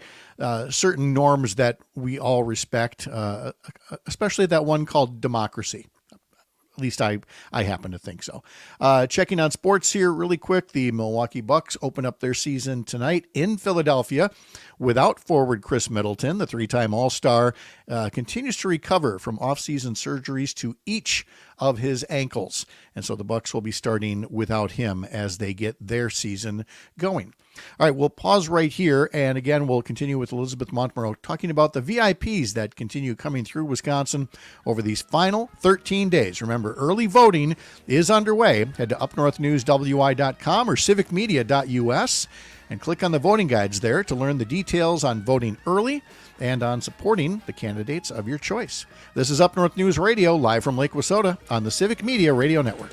certain norms that we all respect, especially that one called democracy. At least I happen to think so. Checking on sports here really quick. The Milwaukee Bucks open up their season tonight in Philadelphia without forward Chris Middleton. The three-time All-Star continues to recover from off-season surgeries to each of his ankles. And so the Bucks will be starting without him as they get their season going. All right, we'll pause right here. And again, we'll continue with Elizabeth Montmoreau talking about the VIPs that continue coming through Wisconsin over these final 13 days. Remember, early voting is underway. Head to UpNorthNewsWI.com or civicmedia.us and click on the voting guides there to learn the details on voting early and on supporting the candidates of your choice. This is Up North News Radio, live from Lake Wissota on the Civic Media Radio Network.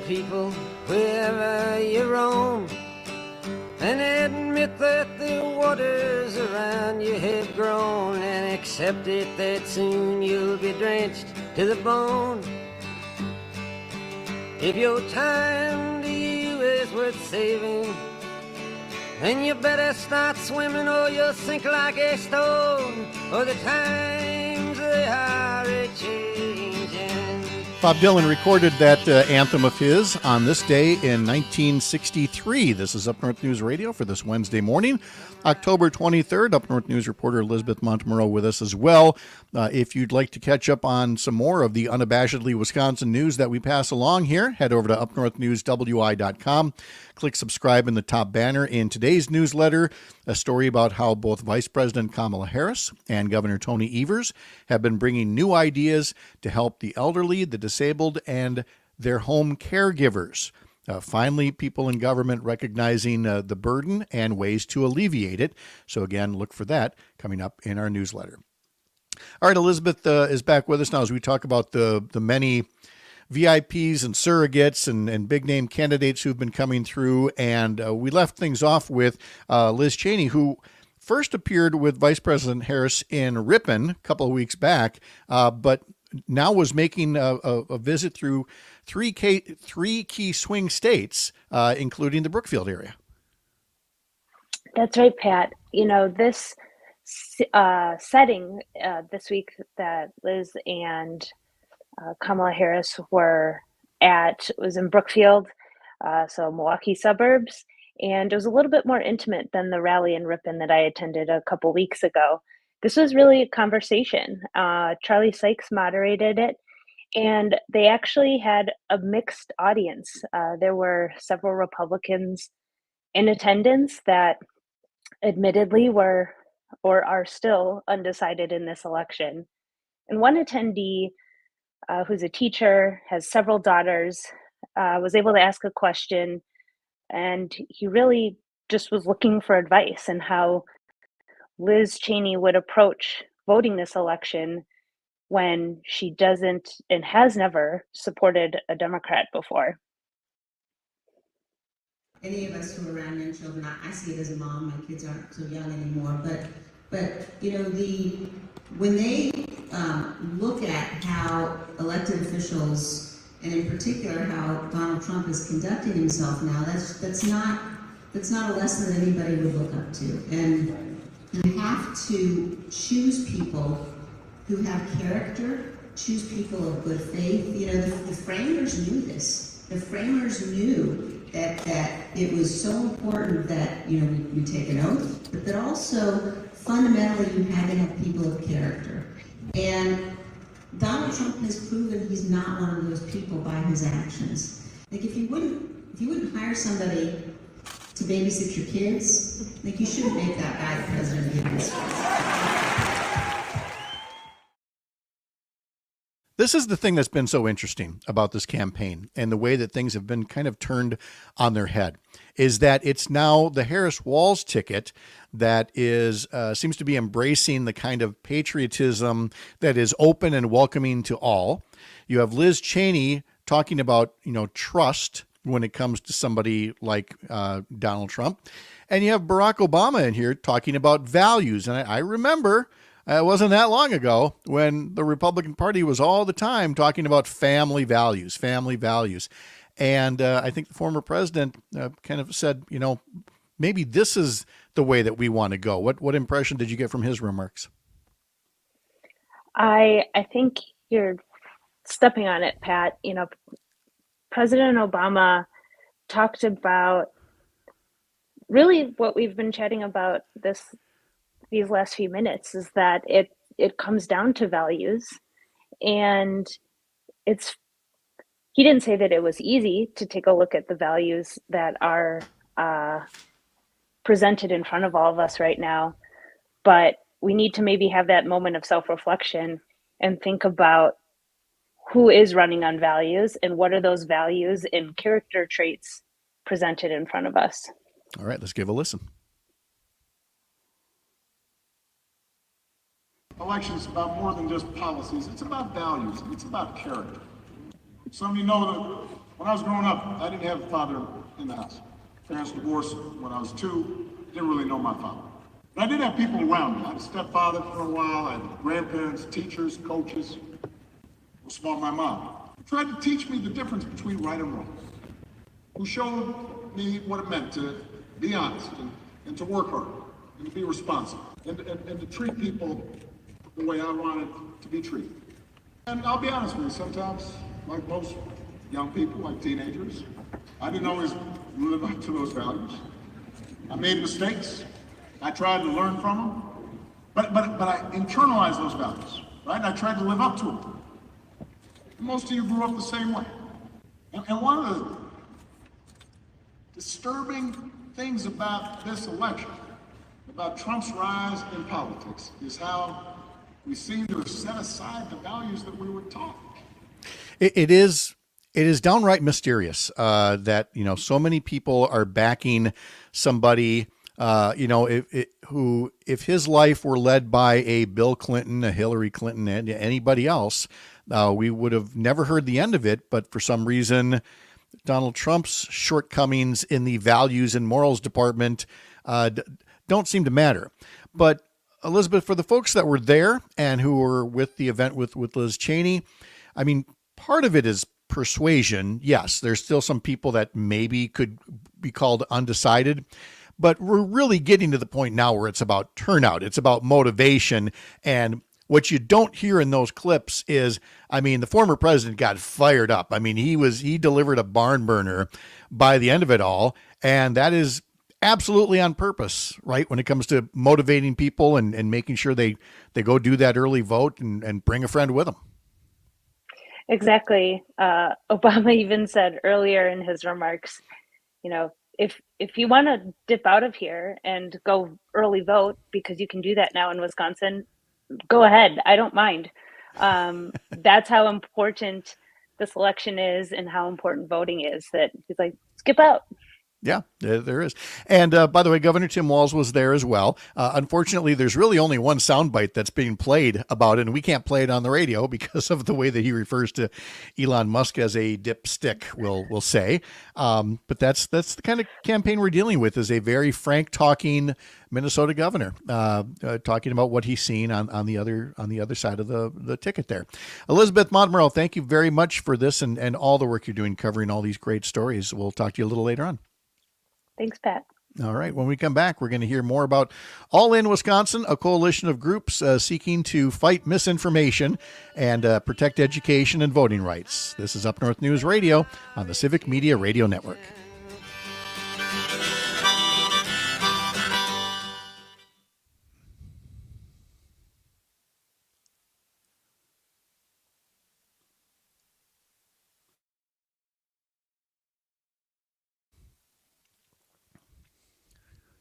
people wherever you roam, and admit that the waters around you have grown, and accept it that soon you'll be drenched to the bone. If your time to you is worth saving, then you better start swimming or you'll sink like a stone, or the times they are a-changing. Bob Dylan recorded that anthem of his on this day in 1963. This is Up North News Radio for this Wednesday morning, October 23rd. Up North News reporter Elizabeth Montemurro with us as well. If you'd like to catch up on some more of the unabashedly Wisconsin news that we pass along here, head over to UpNorthNewsWI.com. Click subscribe in the top banner. In today's newsletter, a story about how both Vice President Kamala Harris and Governor Tony Evers have been bringing new ideas to help the elderly, the disabled, and their home caregivers. Finally, people in government recognizing the burden and ways to alleviate it. So again, look for that coming up in our newsletter. All right, Elizabeth is back with us now as we talk about the many VIPs and surrogates and big name candidates who've been coming through. And we left things off with Liz Cheney, who first appeared with Vice President Harris in Ripon a couple of weeks back, but now was making a visit through three key swing states, including the Brookfield area. That's right, Pat. You know, this setting this week that Liz and Kamala Harris were at was in Brookfield, so Milwaukee suburbs, and it was a little bit more intimate than the rally in Ripon that I attended a couple weeks ago. This was really a conversation. Charlie Sykes moderated it, and they actually had a mixed audience. There were several Republicans in attendance that admittedly were or are still undecided in this election. And one attendee, who's a teacher, has several daughters, was able to ask a question, and he really just was looking for advice on how Liz Cheney would approach voting this election when she doesn't and has never supported a Democrat before. Any of us who are around young children, I see it as a mom. My kids aren't so young anymore, but you know, when they look at how elected officials, and in particular how Donald Trump is conducting himself now, that's not a lesson that anybody would look up to. And you have to choose people who have character, choose people of good faith. You know, the framers knew this. The framers knew that it was so important that, you know, we take an oath, but that also fundamentally you had to have people of character. And Donald Trump has proven he's not one of those people by his actions. Like if you wouldn't hire somebody to babysit your kids, like you shouldn't make that guy the president of the United States. This is the thing that's been so interesting about this campaign and the way that things have been kind of turned on their head is that it's now the Harris-Walz ticket that is seems to be embracing the kind of patriotism that is open and welcoming to all. You have Liz Cheney talking about, you know, trust when it comes to somebody like Donald Trump. And you have Barack Obama in here talking about values. And I remember it wasn't that long ago when the Republican Party was all the time talking about family values. And I think the former president kind of said, you know, maybe this is the way that we want to go. What impression did you get from his remarks? I think you're stepping on it, Pat. You know, President Obama talked about really what we've been chatting about these last few minutes is that it comes down to values, and he didn't say that it was easy to take a look at the values that are presented in front of all of us right now, but we need to maybe have that moment of self-reflection and think about who is running on values and what are those values and character traits presented in front of us. All right, let's give a listen. Elections is about more than just policies. It's about values. It's about character. Some of you know When I was growing up, I didn't have a father in the house. Parents divorced when I was 2, didn't really know my father. But I did have people around me. I had a stepfather for a while, I had grandparents, teachers, coaches. Most of all, my mom, who tried to teach me the difference between right and wrong, who showed me what it meant to be honest and to work hard and to be responsible and to treat people the way I wanted to be treated. And I'll be honest with you, sometimes, like most young people, like teenagers, I didn't always live up to those values. I made mistakes. I tried to learn from them, but I internalized those values, right? I tried to live up to them. Most of you grew up the same way. And one of the disturbing things about this election, about Trump's rise in politics, is how we seem to have set aside the values that we were taught. It is downright mysterious that so many people are backing somebody. If his life were led by a Bill Clinton, a Hillary Clinton, and anybody else, we would have never heard the end of it. But for some reason, Donald Trump's shortcomings in the values and morals department don't seem to matter. But Elizabeth, for the folks that were there and who were with the event with Liz Cheney, I mean, part of it is persuasion. Yes, there's still some people that maybe could be called undecided, but we're really getting to the point now where it's about turnout. It's about motivation. And what you don't hear in those clips is, I mean, the former president got fired up. I mean, he delivered a barn burner by the end of it all. And that is absolutely on purpose, right? When it comes to motivating people and making sure they go do that early vote and bring a friend with them. Exactly. Obama even said earlier in his remarks, if you want to dip out of here and go early vote, because you can do that now in Wisconsin, go ahead. I don't mind. That's how important this election is and how important voting is, that he's like, skip out. Yeah, there is. And by the way, Governor Tim Walz was there as well. Unfortunately, there's really only one soundbite that's being played about it, and we can't play it on the radio because of the way that he refers to Elon Musk as a dipstick, we'll say. But that's the kind of campaign we're dealing with, is a very frank talking Minnesota governor talking about what he's seen on the other side of the ticket there. Elizabeth Montmoreau, thank you very much for this and all the work you're doing covering all these great stories. We'll talk to you a little later on. Thanks, Pat. All right. When we come back, we're going to hear more about All In Wisconsin, a coalition of groups seeking to fight misinformation and protect education and voting rights. This is Up North News Radio on the Civic Media Radio Network.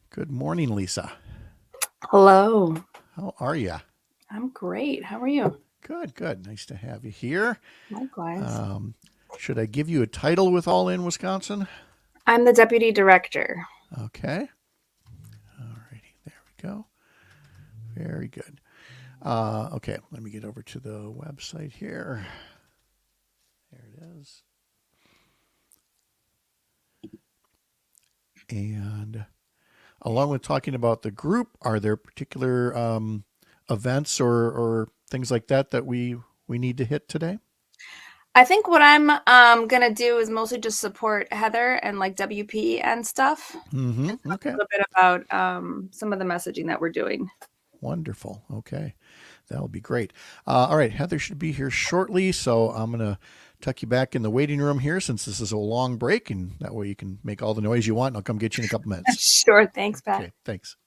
Good morning, Lisa. Hello. How are you? I'm great. How are you? Good. Nice to have you here. Likewise. Should I give you a title with All In Wisconsin? I'm the deputy director. Okay. All righty. There we go. Very good. Okay. Let me get over to the website here. There it is. And along with talking about the group, are there particular events or things like that we need to hit today? I think what I'm going to do is mostly just support Heather and like WP and stuff. Mm-hmm. And talk Okay. a little bit about some of the messaging that we're doing. Wonderful. Okay. That'll be great. All right. Heather should be here shortly, so I'm going to tuck you back in the waiting room here since this is a long break, and that way you can make all the noise you want, and I'll come get you in a couple minutes. Sure. Thanks, Pat. Okay. Thanks.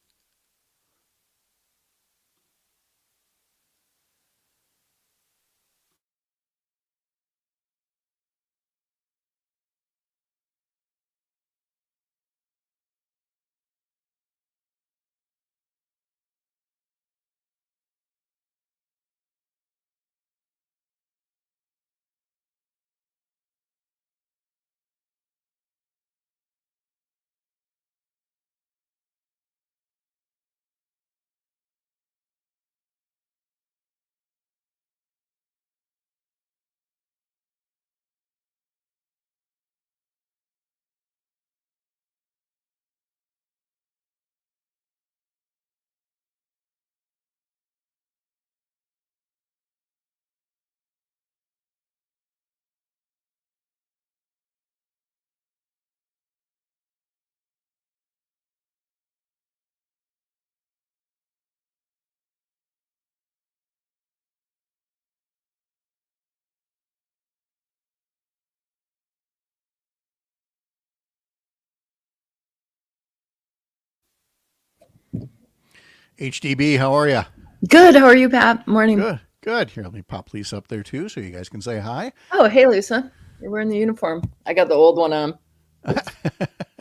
HDB, how are you? Good. How are you, Pat? Morning. Good, good. Here, let me pop Lisa up there too, so you guys can say hi. Oh, hey, Lisa. You're wearing the uniform. I got the old one on.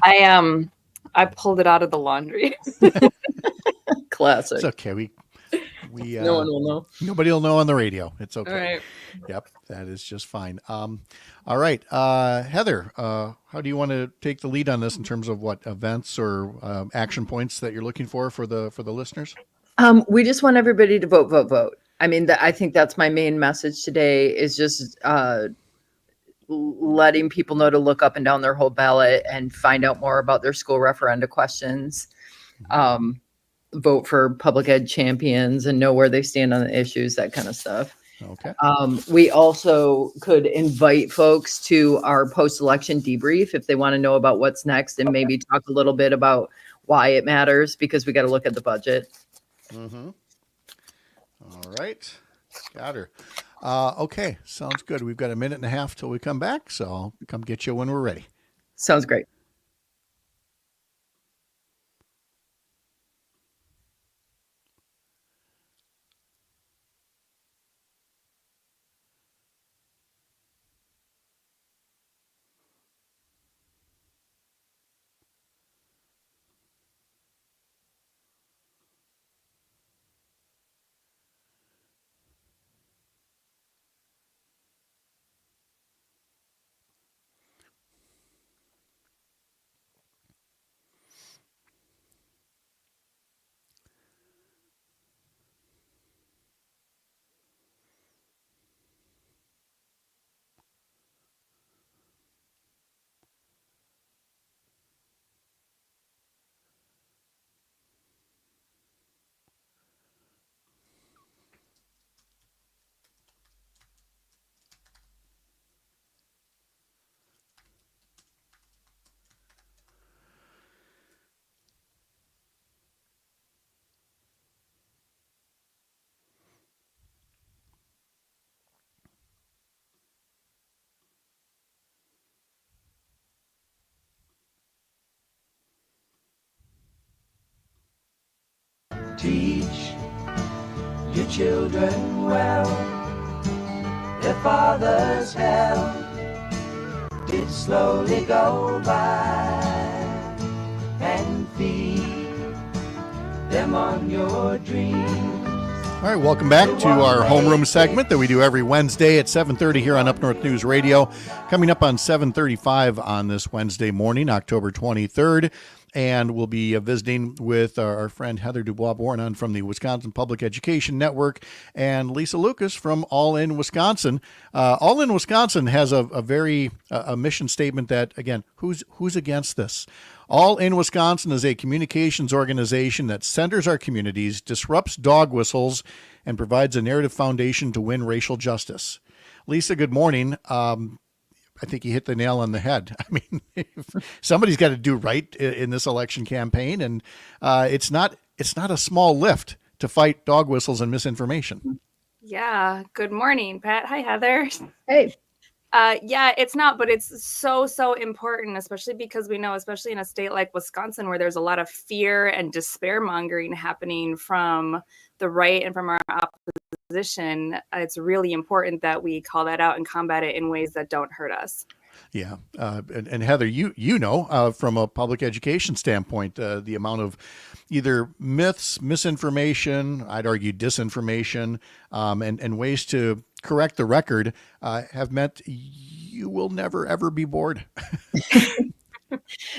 I pulled it out of the laundry. Classic. It's okay. We no one will know. Nobody will know on the radio. It's okay. All right. Yep, that is just fine. All right, Heather, how do you want to take the lead on this in terms of what events or action points that you're looking for the listeners? We just want everybody to vote, vote, vote. I mean, I think that's my main message today is just letting people know to look up and down their whole ballot and find out more about their school referenda questions. Vote for public ed champions and know where they stand on the issues, that kind of stuff. Okay. We also could invite folks to our post-election debrief if they want to know about what's next and maybe talk a little bit about why it matters, because we got to look at the budget. Mm-hmm. All right. Got her. Okay. Sounds good. We've got a minute and a half till we come back, so I'll come get you when we're ready. Sounds great. Teach your children well. Their father's help did slowly go by, and feed them on your dreams. All right, welcome back to our homeroom segment that we do every Wednesday at 7:30 here on Up North News Radio. Coming up on 7:35 on this Wednesday morning, October 23rd. And we'll be visiting with our friend Heather DuBois Bourenane from the Wisconsin Public Education Network and Lisa Lucas from All In Wisconsin. All In Wisconsin has a very mission statement that, again, who's against this? All In Wisconsin is a communications organization that centers our communities, disrupts dog whistles, and provides a narrative foundation to win racial justice. Lisa, good morning. I think you hit the nail on the head. I mean, somebody's got to do right in this election campaign, and it's not a small lift to fight dog whistles and misinformation. Yeah. Good morning, Pat. Hi, Heather. Hey. Yeah, it's not, but it's so important, especially because we know, especially in a state like Wisconsin, where there's a lot of fear and despair mongering happening from the right and from our opposition. It's really important that we call that out and combat it in ways that don't hurt us. Yeah. And Heather, you know, from a public education standpoint, the amount of either myths, misinformation, I'd argue disinformation, and ways to correct the record have meant you will never, ever be bored.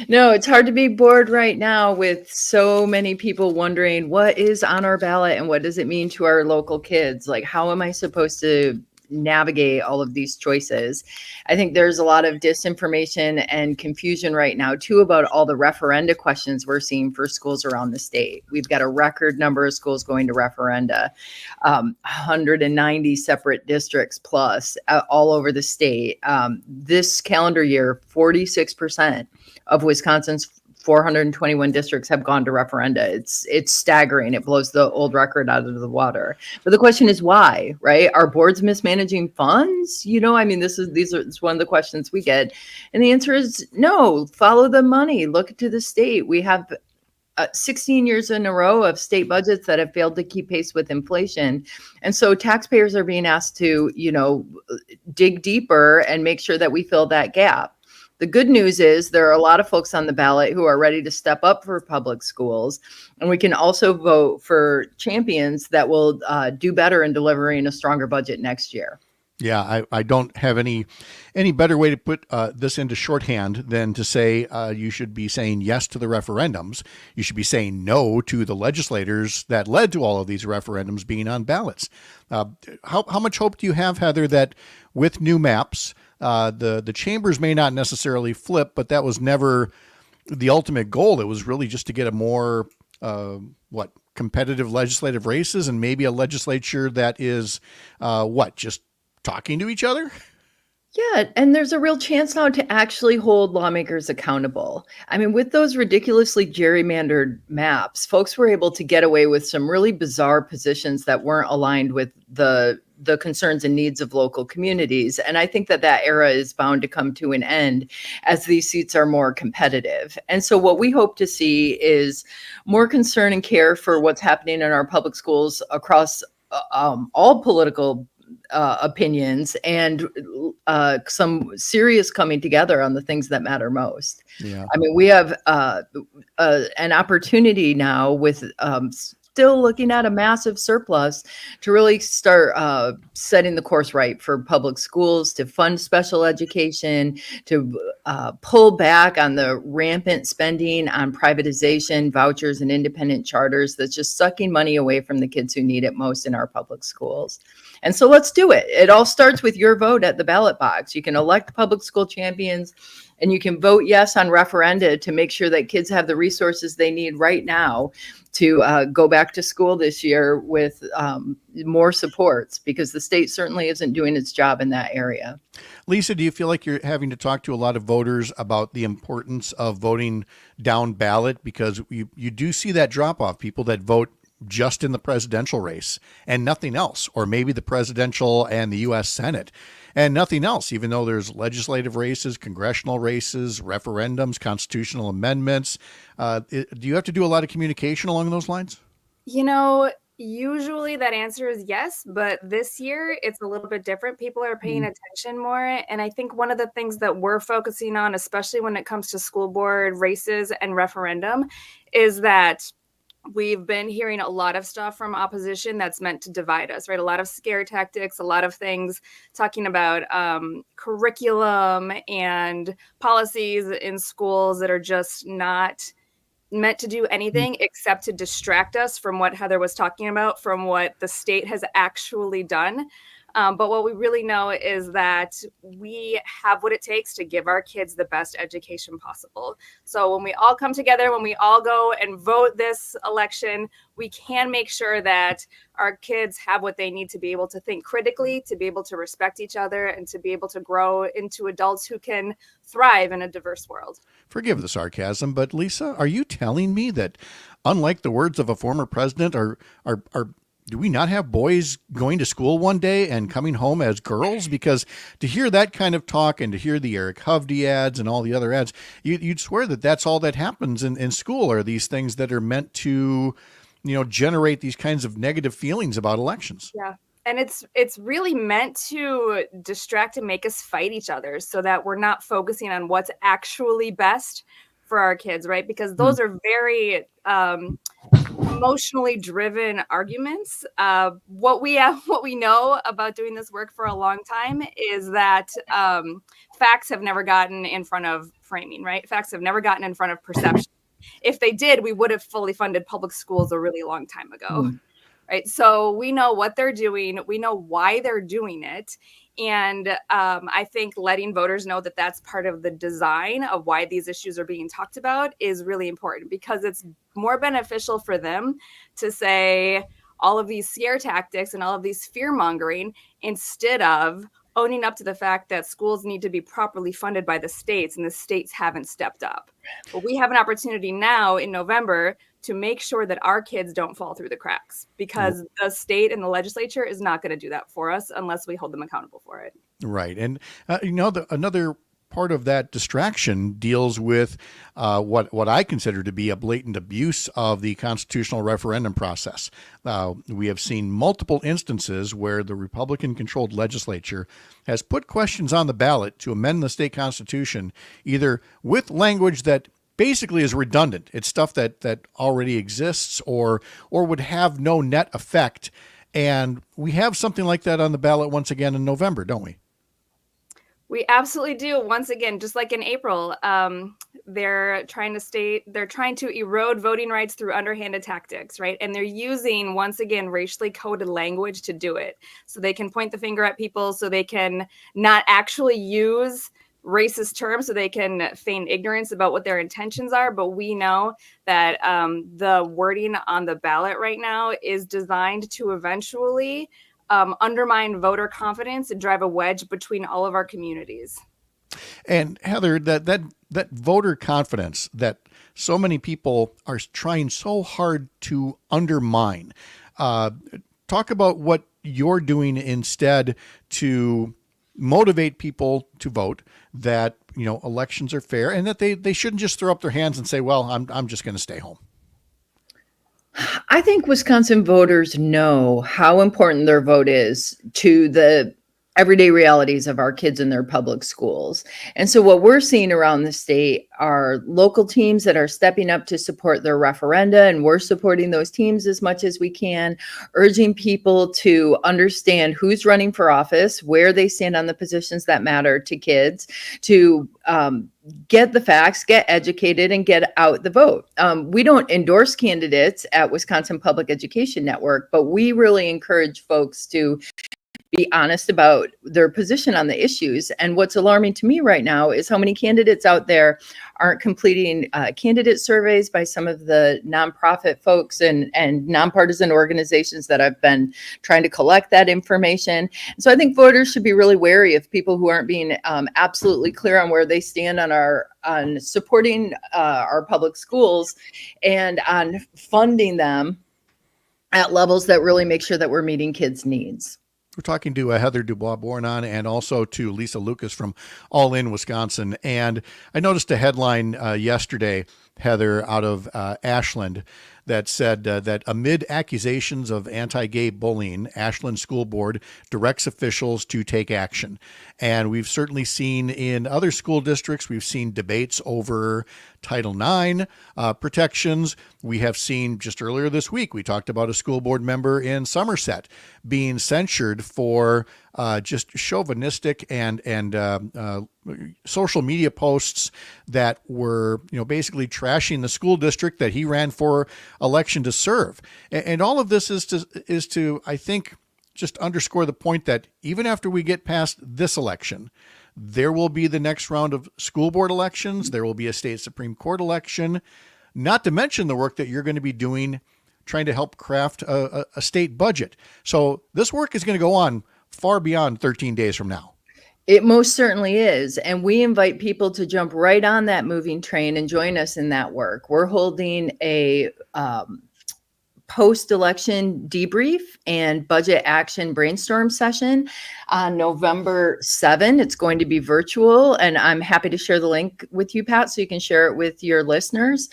No, it's hard to be bored right now with so many people wondering what is on our ballot and what does it mean to our local kids? Like, how am I supposed to navigate all of these choices? I think there's a lot of disinformation and confusion right now too about all the referenda questions we're seeing for schools around the state. We've got a record number of schools going to referenda, 190 separate districts plus all over the state. This calendar year, 46% of Wisconsin's 421 districts have gone to referenda. It's staggering. It blows the old record out of the water. But the question is why, right? Are boards mismanaging funds? You know, I mean, it's one of the questions we get. And the answer is no. Follow the money. Look to the state. We have 16 years in a row of state budgets that have failed to keep pace with inflation. And so taxpayers are being asked to, dig deeper and make sure that we fill that gap. The good news is there are a lot of folks on the ballot who are ready to step up for public schools. And we can also vote for champions that will do better in delivering a stronger budget next year. Yeah, I don't have any better way to put this into shorthand than to say you should be saying yes to the referendums. You should be saying no to the legislators that led to all of these referendums being on ballots. How much hope do you have, Heather, that with new maps, the chambers may not necessarily flip, but that was never the ultimate goal. It was really just to get a more competitive legislative races and maybe a legislature that is just talking to each other? Yeah, and there's a real chance now to actually hold lawmakers accountable. I mean, with those ridiculously gerrymandered maps, folks were able to get away with some really bizarre positions that weren't aligned with the concerns and needs of local communities. And I think that era is bound to come to an end as these seats are more competitive. And so what we hope to see is more concern and care for what's happening in our public schools across all political opinions, and some serious coming together on the things that matter most. Yeah. I mean, we have an opportunity now with still looking at a massive surplus to really start setting the course right for public schools, to fund special education, to pull back on the rampant spending on privatization, vouchers, and independent charters that's just sucking money away from the kids who need it most in our public schools. And so let's do it. It all starts with your vote at the ballot box. You can elect public school champions, and you can vote yes on referenda to make sure that kids have the resources they need right now to go back to school this year with more supports, because the state certainly isn't doing its job in that area. Lisa, do you feel like you're having to talk to a lot of voters about the importance of voting down ballot? Because you do see that drop off, people that vote just in the presidential race and nothing else, or maybe the presidential and the U.S. Senate and nothing else, even though there's legislative races, congressional races, referendums, constitutional amendments. Do you have to do a lot of communication along those lines? Usually that answer is yes, but this year it's a little bit different. People are paying attention more. And I think one of the things that we're focusing on, especially when it comes to school board races and referendum, is that we've been hearing a lot of stuff from opposition that's meant to divide us, right? A lot of scare tactics, a lot of things talking about curriculum and policies in schools that are just not meant to do anything except to distract us from what Heather was talking about, from what the state has actually done. But what we really know is that we have what it takes to give our kids the best education possible. So when we all come together, when we all go and vote this election, we can make sure that our kids have what they need to be able to think critically, to be able to respect each other, and to be able to grow into adults who can thrive in a diverse world. Forgive the sarcasm, but Lisa, are you telling me that, unlike the words of a former president, do we not have boys going to school one day and coming home as girls? Because to hear that kind of talk and to hear the Eric Hovde ads and all the other ads, you'd swear that that's all that happens in school, are these things that are meant to, generate these kinds of negative feelings about elections. Yeah. And it's really meant to distract and make us fight each other so that we're not focusing on what's actually best for our kids, right? Because those are very emotionally driven arguments. What we know about doing this work for a long time is that facts have never gotten in front of framing, right? Facts have never gotten in front of perception. If they did, we would have fully funded public schools a really long time ago. Right. So we know what they're doing. We know why they're doing it. And I think letting voters know that that's part of the design of why these issues are being talked about is really important, because it's more beneficial for them to say all of these scare tactics and all of these fear mongering instead of owning up to the fact that schools need to be properly funded by the states, and the states haven't stepped up. But we have an opportunity now in November to make sure that our kids don't fall through the cracks, because the state and the legislature is not going to do that for us unless we hold them accountable for it. Right. And, another part of that distraction deals with what I consider to be a blatant abuse of the constitutional referendum process. We have seen multiple instances where the Republican-controlled legislature has put questions on the ballot to amend the state constitution, either with language that basically is redundant. It's stuff that already exists or would have no net effect. And we have something like that on the ballot once again in November, don't we? We absolutely do. Once again, just like in April, they're trying to erode voting rights through underhanded tactics, right? And they're using, once again, racially coded language to do it. So they can point the finger at people, so they can not actually use racist terms, so they can feign ignorance about what their intentions are. But we know that the wording on the ballot right now is designed to eventually undermine voter confidence and drive a wedge between all of our communities. And Heather, that voter confidence that so many people are trying so hard to undermine. Talk about what you're doing instead to motivate people to vote, that elections are fair, and that they shouldn't just throw up their hands and say, well, I'm just going to stay home. I think Wisconsin voters know how important their vote is to the everyday realities of our kids in their public schools. And so what we're seeing around the state are local teams that are stepping up to support their referenda, and we're supporting those teams as much as we can, urging people to understand who's running for office, where they stand on the positions that matter to kids, to get the facts, get educated, and get out the vote. We don't endorse candidates at Wisconsin Public Education Network, but we really encourage folks to be honest about their position on the issues. And what's alarming to me right now is how many candidates out there aren't completing candidate surveys by some of the nonprofit folks and nonpartisan organizations that have been trying to collect that information. And so I think voters should be really wary of people who aren't being absolutely clear on where they stand on supporting our public schools and on funding them at levels that really make sure that we're meeting kids' needs. We're talking to Heather DuBois Bourenane and also to Lisa Lucas from All In Wisconsin. And I noticed a headline yesterday, Heather, out of Ashland that said that amid accusations of anti-gay bullying, Ashland School Board directs officials to take action. And we've certainly seen in other school districts, we've seen debates over Title IX protections. We have seen just earlier this week, we talked about a school board member in Somerset being censured for just chauvinistic and social media posts that were, basically trashing the school district that he ran for election to serve. And all of this is to, I think, just underscore the point that even after we get past this election, there will be the next round of school board elections. There will be a state Supreme Court election, not to mention the work that you're going to be doing trying to help craft a state budget. So this work is going to go on far beyond 13 days from now. It most certainly is. And we invite people to jump right on that moving train and join us in that work. We're holding a post-election debrief and budget action brainstorm session on November 7. It's going to be virtual, and I'm happy to share the link with you, Pat, so you can share it with your listeners.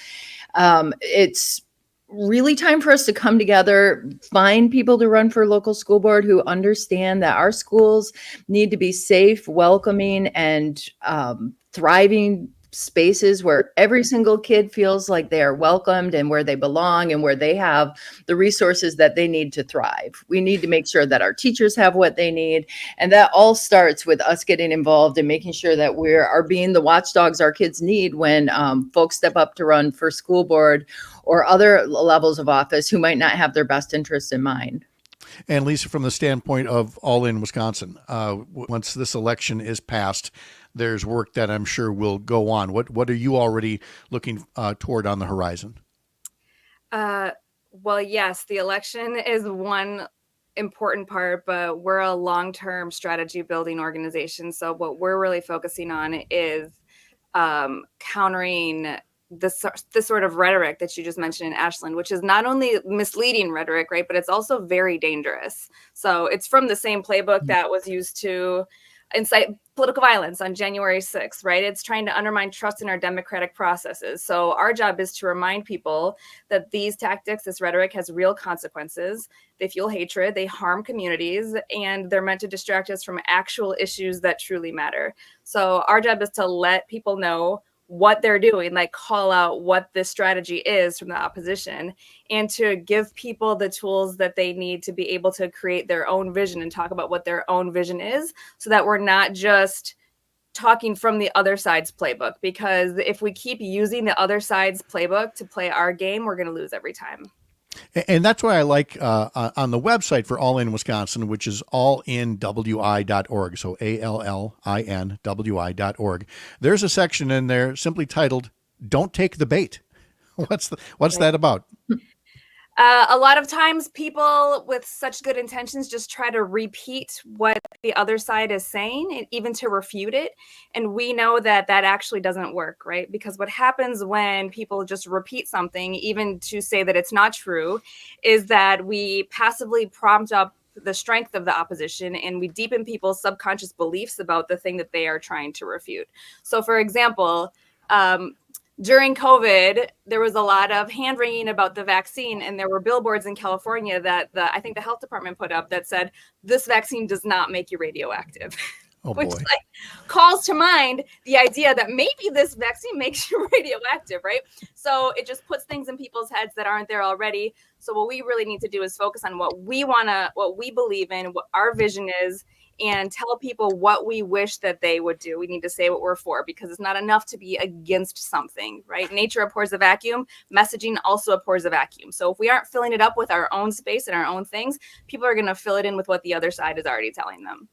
It's really time for us to come together, find people to run for local school board who understand that our schools need to be safe, welcoming, and thriving spaces where every single kid feels like they are welcomed and where they belong and where they have the resources that they need to thrive. We need to make sure that our teachers have what they need. And that all starts with us getting involved and making sure that we are being the watchdogs our kids need when folks step up to run for school board or other levels of office who might not have their best interests in mind. And Lisa, from the standpoint of All In Wisconsin, once this election is passed, there's work that I'm sure will go on. What are you already looking toward on the horizon? Well, yes, the election is one important part, but we're a long-term strategy building organization. So what we're really focusing on is countering this sort of rhetoric that you just mentioned in Ashland, which is not only misleading rhetoric, right, but it's also very dangerous. So it's from the same playbook that was used to incite political violence on January 6th, right? It's trying to undermine trust in our democratic processes. So our job is to remind people that these tactics, this rhetoric has real consequences. They fuel hatred, they harm communities, and they're meant to distract us from actual issues that truly matter. So our job is to let people know what they're doing, like call out what this strategy is from the opposition, and to give people the tools that they need to be able to create their own vision and talk about what their own vision is, so that we're not just talking from the other side's playbook. Because if we keep using the other side's playbook to play our game, we're going to lose every time. And that's why I like on the website for All In Wisconsin, which is allinwi.org. So ALLINWI.org. There's a section in there simply titled "Don't Take the Bait." What's that about? A lot of times people with such good intentions just try to repeat what the other side is saying, and even to refute it. And we know that actually doesn't work, right? Because what happens when people just repeat something, even to say that it's not true, is that we passively prompt up the strength of the opposition, and we deepen people's subconscious beliefs about the thing that they are trying to refute. So for example, during COVID, there was a lot of hand wringing about the vaccine, and there were billboards in California that I think the health department put up that said, "This vaccine does not make you radioactive." Oh, which boy. calls to mind the idea that maybe this vaccine makes you radioactive, right? So it just puts things in people's heads that aren't there already. So what we really need to do is focus on what we believe in, what our vision is, and tell people what we wish that they would do. We need to say what we're for, because it's not enough to be against something, right? Nature abhors a vacuum. Messaging also abhors a vacuum. So if we aren't filling it up with our own space and our own things, people are going to fill it in with what the other side is already telling them.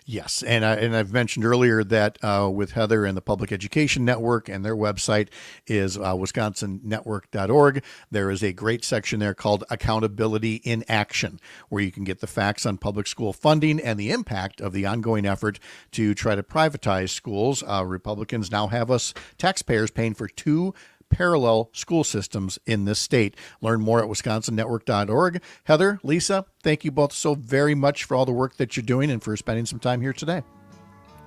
Yes, and I've mentioned earlier that with Heather and the Public Education Network, and their website is wisconsonnetwork.org. There is a great section there called Accountability in Action, where you can get the facts on public school funding and the impact of the ongoing effort to try to privatize schools. Republicans now have us taxpayers paying for 2 parallel school systems in this state. Learn more at wisconsonnetwork.org. Heather, Lisa, thank you both so very much for all the work that you're doing and for spending some time here today.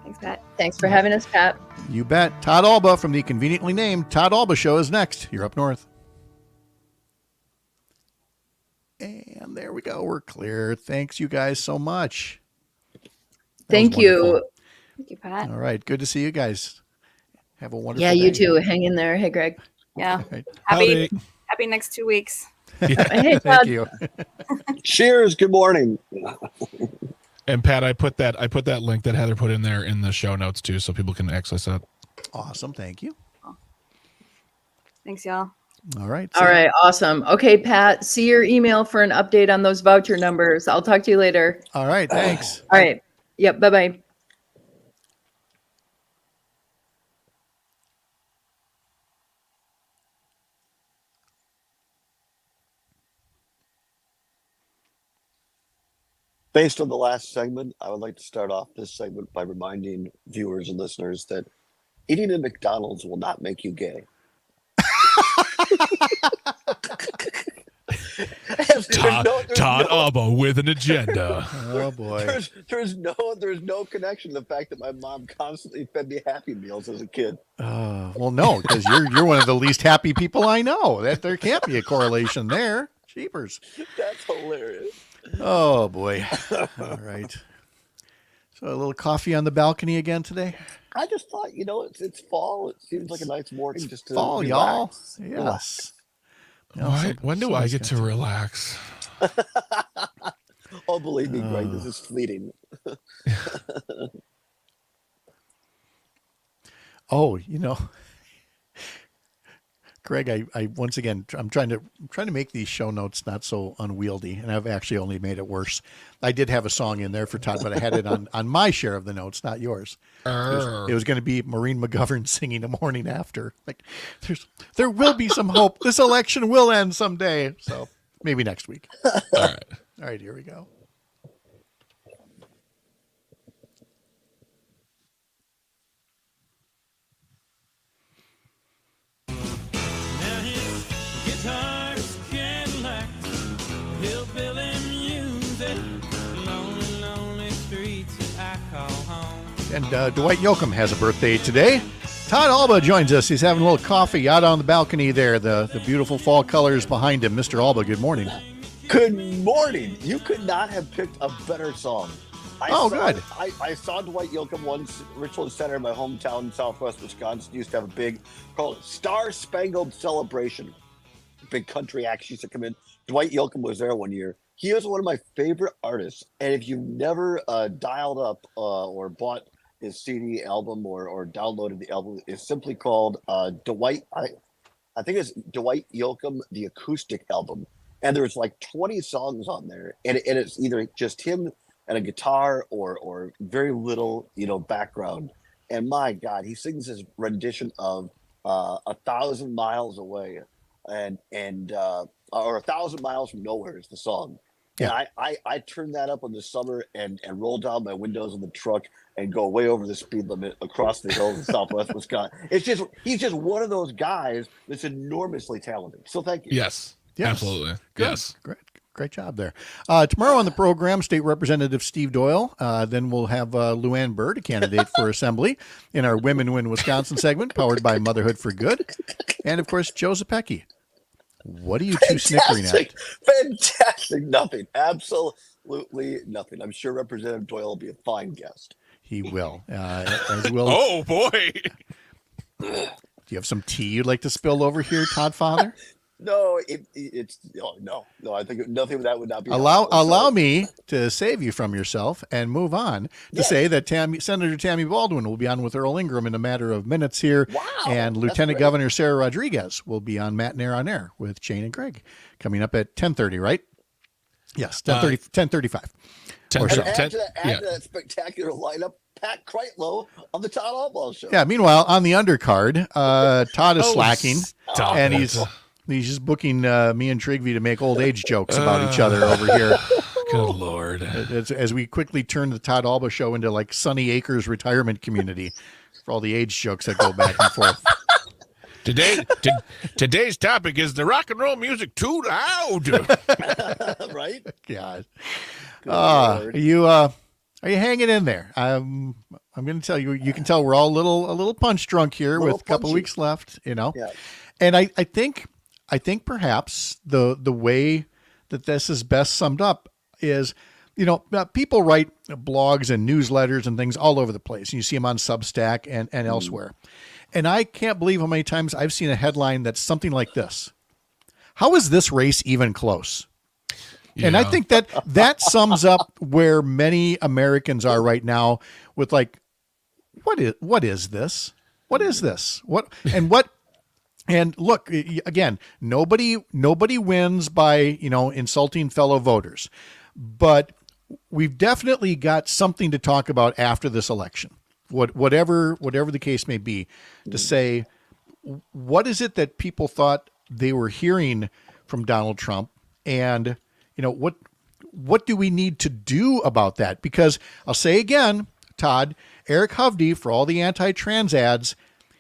Thanks, Pat. Thanks for having us, Pat. You bet. Todd Alba from the conveniently named Todd Alba Show is next. You're up north. And there we go. We're clear. Thanks, you guys, so much. Thank you. Thank you, Pat. All right. Good to see you guys. Have a wonderful Yeah, day. you too. Hang in there. Hey, Greg. Yeah. Right. Happy next 2 weeks. Hey, Thank Todd. you. Cheers. Good morning. And Pat, I put that link that Heather put in there in the show notes too, so people can access that. Awesome. Thank you. Thanks, y'all. All right. All right. Awesome. Okay, Pat, see your email for an update on those voucher numbers. I'll talk to you later. All right. Thanks. All right. Yep. Bye-bye. Based on the last segment, I would like to start off this segment by reminding viewers and listeners that eating at McDonald's will not make you gay. Todd Alba with an agenda. Oh boy. There's no connection to the fact that my mom constantly fed me Happy Meals as a kid. Well, no, because you're one of the least happy people I know. That there can't be a correlation there. Jeepers. That's hilarious. Oh boy. All right. So a little coffee on the balcony again today. I just thought, it's fall. It seems like a nice morning just to fall, relax. y'all. Yes. When do I get to relax? Oh, believe me, Greg, this is fleeting. Oh, Greg, I once again, I'm trying to make these show notes not so unwieldy, and I've actually only made it worse. I did have a song in there for Todd, but I had it on my share of the notes, not yours. It was going to be Maureen McGovern singing "The Morning After." Like, there will be some hope. This election will end someday. So maybe next week. All right, here we go. Guitars, Cadillac, hillbilly music, lonely, lonely streets I call home. And Dwight Yoakam has a birthday today. Todd Alba joins us. He's having a little coffee out on the balcony there. The beautiful fall colors behind him. Mr. Alba, good morning. Good morning. You could not have picked a better song. Good. I saw Dwight Yoakam once. Richland Center in my hometown in southwest Wisconsin used to have a big, called Star Spangled Celebration. Big country acts used to come in. Dwight Yoakam was there one year. He is one of my favorite artists. And if you've never dialed up or bought his CD album or downloaded the album, it's simply called Dwight. I think it's Dwight Yoakam, the acoustic album. And there's like 20 songs on there. And it's either just him and a guitar or very little, background. And my God, he sings his rendition of 1,000 Miles Away or 1,000 Miles from Nowhere is the song. Yeah. And I turn that up in the summer and roll down my windows in the truck and go way over the speed limit across the hills in southwest Wisconsin. He's just one of those guys that's enormously talented. So thank you. Yes. Absolutely. Good. Yes. Great job there. Tomorrow on the program, State Representative Steve Doyle. Then we'll have Luann Bird, a candidate for Assembly, in our Women Win Wisconsin segment, powered by Motherhood for Good. And, of course, Joe Zepecki. What are you two snickering at? Fantastic. Nothing. Absolutely nothing. I'm sure Representative Doyle will be a fine guest. He will. As will. Oh, boy. Do you have some tea you'd like to spill over here, Todd Father? No, no. I think nothing of that would not be. Allow me to save you from yourself and move on to say that Senator Tammy Baldwin will be on with Earl Ingram in a matter of minutes here. Wow, and Lieutenant Governor Sarah Rodriguez will be on Matt and Air on Air with Shane and Craig coming up at 10:30, right? Yes, 10:35. Add to that spectacular lineup, Pat Kreitlow on the Todd Alba Show. Yeah, meanwhile, on the undercard, Todd is slacking, and he's just booking me and Trigby to make old age jokes about each other over here. Good Lord. As we quickly turn the Todd Alba Show into like Sunny Acres retirement community for all the age jokes that go back and forth. Today's topic is the rock and roll music too loud. Right? God. Are you hanging in there? I'm going to tell you. You can tell we're all a little punch drunk here with a couple weeks left. Yeah. And I think perhaps the way that this is best summed up is, people write blogs and newsletters and things all over the place. You see them on Substack and elsewhere. And I can't believe how many times I've seen a headline that's something like this. How is this race even close? Yeah. And I think that sums up where many Americans are right now with like, what is this? What is this? And look, again, nobody wins by, insulting fellow voters, but we've definitely got something to talk about after this election, whatever the case may be, to say, what is it that people thought they were hearing from Donald Trump? And, what do we need to do about that? Because I'll say again, Todd, Eric Hovde, for all the anti-trans ads,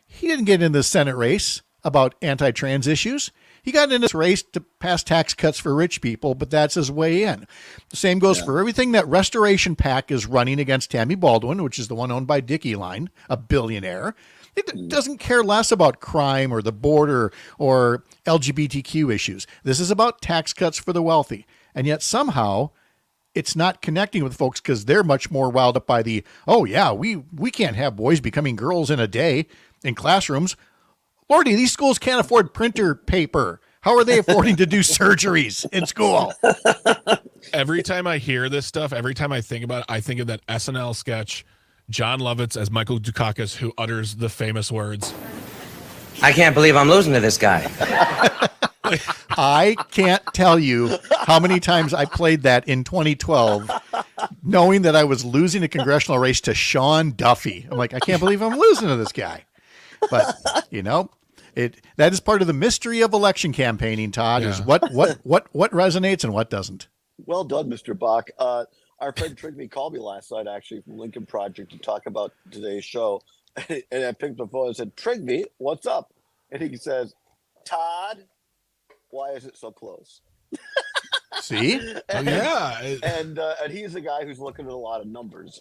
he didn't get in the Senate race about anti-trans issues. He got in this race to pass tax cuts for rich people, but that's his way in. The same goes for everything that Restoration PAC is running against Tammy Baldwin, which is the one owned by Dickie Line, a billionaire. It doesn't care less about crime or the border or LGBTQ issues. This is about tax cuts for the wealthy. And yet somehow it's not connecting with folks because they're much more riled up by we can't have boys becoming girls in a day in classrooms. Lordy, these schools can't afford printer paper. How are they affording to do surgeries in school? Every time I hear this stuff, every time I think about it, I think of that SNL sketch, John Lovitz as Michael Dukakis, who utters the famous words, I can't believe I'm losing to this guy. I can't tell you how many times I played that in 2012, knowing that I was losing a congressional race to Sean Duffy. I'm like, I can't believe I'm losing to this guy. But, that is part of the mystery of election campaigning, Todd, is what resonates and what doesn't. Well done, Mr. Bach. Our friend Trigby called me last night, actually, from Lincoln Project to talk about today's show. And I picked up the phone and said, Trigby, what's up? And he says, Todd, why is it so close? See? And he's a guy who's looking at a lot of numbers.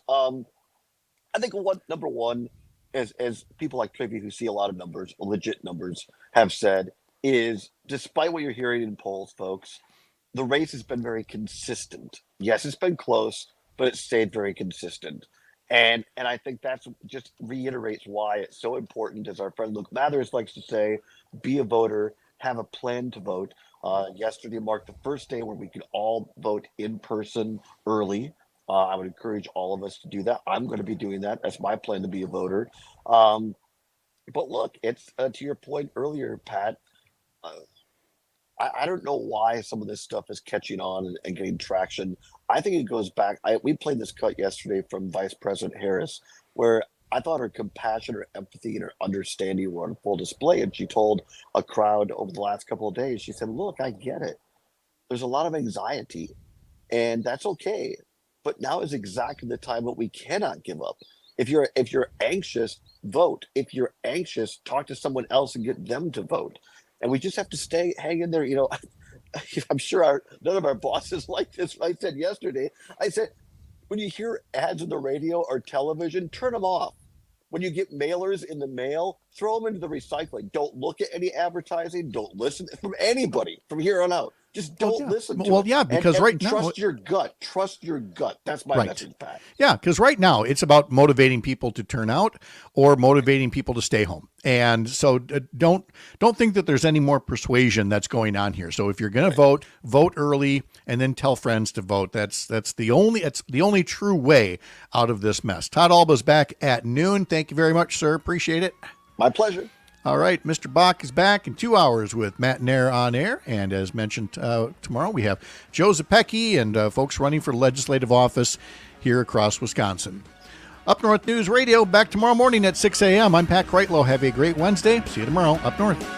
I think number one, as people like Trivy who see a lot of numbers, legit numbers, have said, is despite what you're hearing in polls, folks, the race has been very consistent. Yes, it's been close, but it stayed very consistent. And I think that's just reiterates why it's so important, as our friend Luke Mathers likes to say, be a voter, have a plan to vote. Yesterday marked the first day where we could all vote in person early. I would encourage all of us to do that. I'm going to be doing that. That's my plan, to be a voter. But look, it's to your point earlier, Pat, I don't know why some of this stuff is catching on and getting traction. I think it goes back. We played this cut yesterday from Vice President Harris, where I thought her compassion, her empathy, and her understanding were on full display. And she told a crowd over the last couple of days, she said, look, I get it. There's a lot of anxiety, and that's okay. But now is exactly the time that we cannot give up. If you're anxious, vote. If you're anxious, talk to someone else and get them to vote. And we just have to hang in there. You know, I'm sure none of our bosses like this. I said yesterday, I said, when you hear ads on the radio or television, turn them off. When you get mailers in the mail, throw them into the recycling. Don't look at any advertising. Don't listen from anybody from here on out. Just don't listen to it. Well, yeah, because and right now, trust your gut. Trust your gut. That's my message, Pat. Yeah, because right now it's about motivating people to turn out or motivating people to stay home. And so don't think that there's any more persuasion that's going on here. So if you're going to vote early and then tell friends to vote. That's the only true way out of this mess. Todd Alba's back at noon. Thank you very much, sir. Appreciate it. My pleasure. All right, Mr. Bach is back in 2 hours with Matt Nair on air. And as mentioned, tomorrow we have Joe Zepecki and folks running for legislative office here across Wisconsin. Up North News Radio, back tomorrow morning at 6 a.m. I'm Pat Kreitlow. Have a great Wednesday. See you tomorrow. Up North.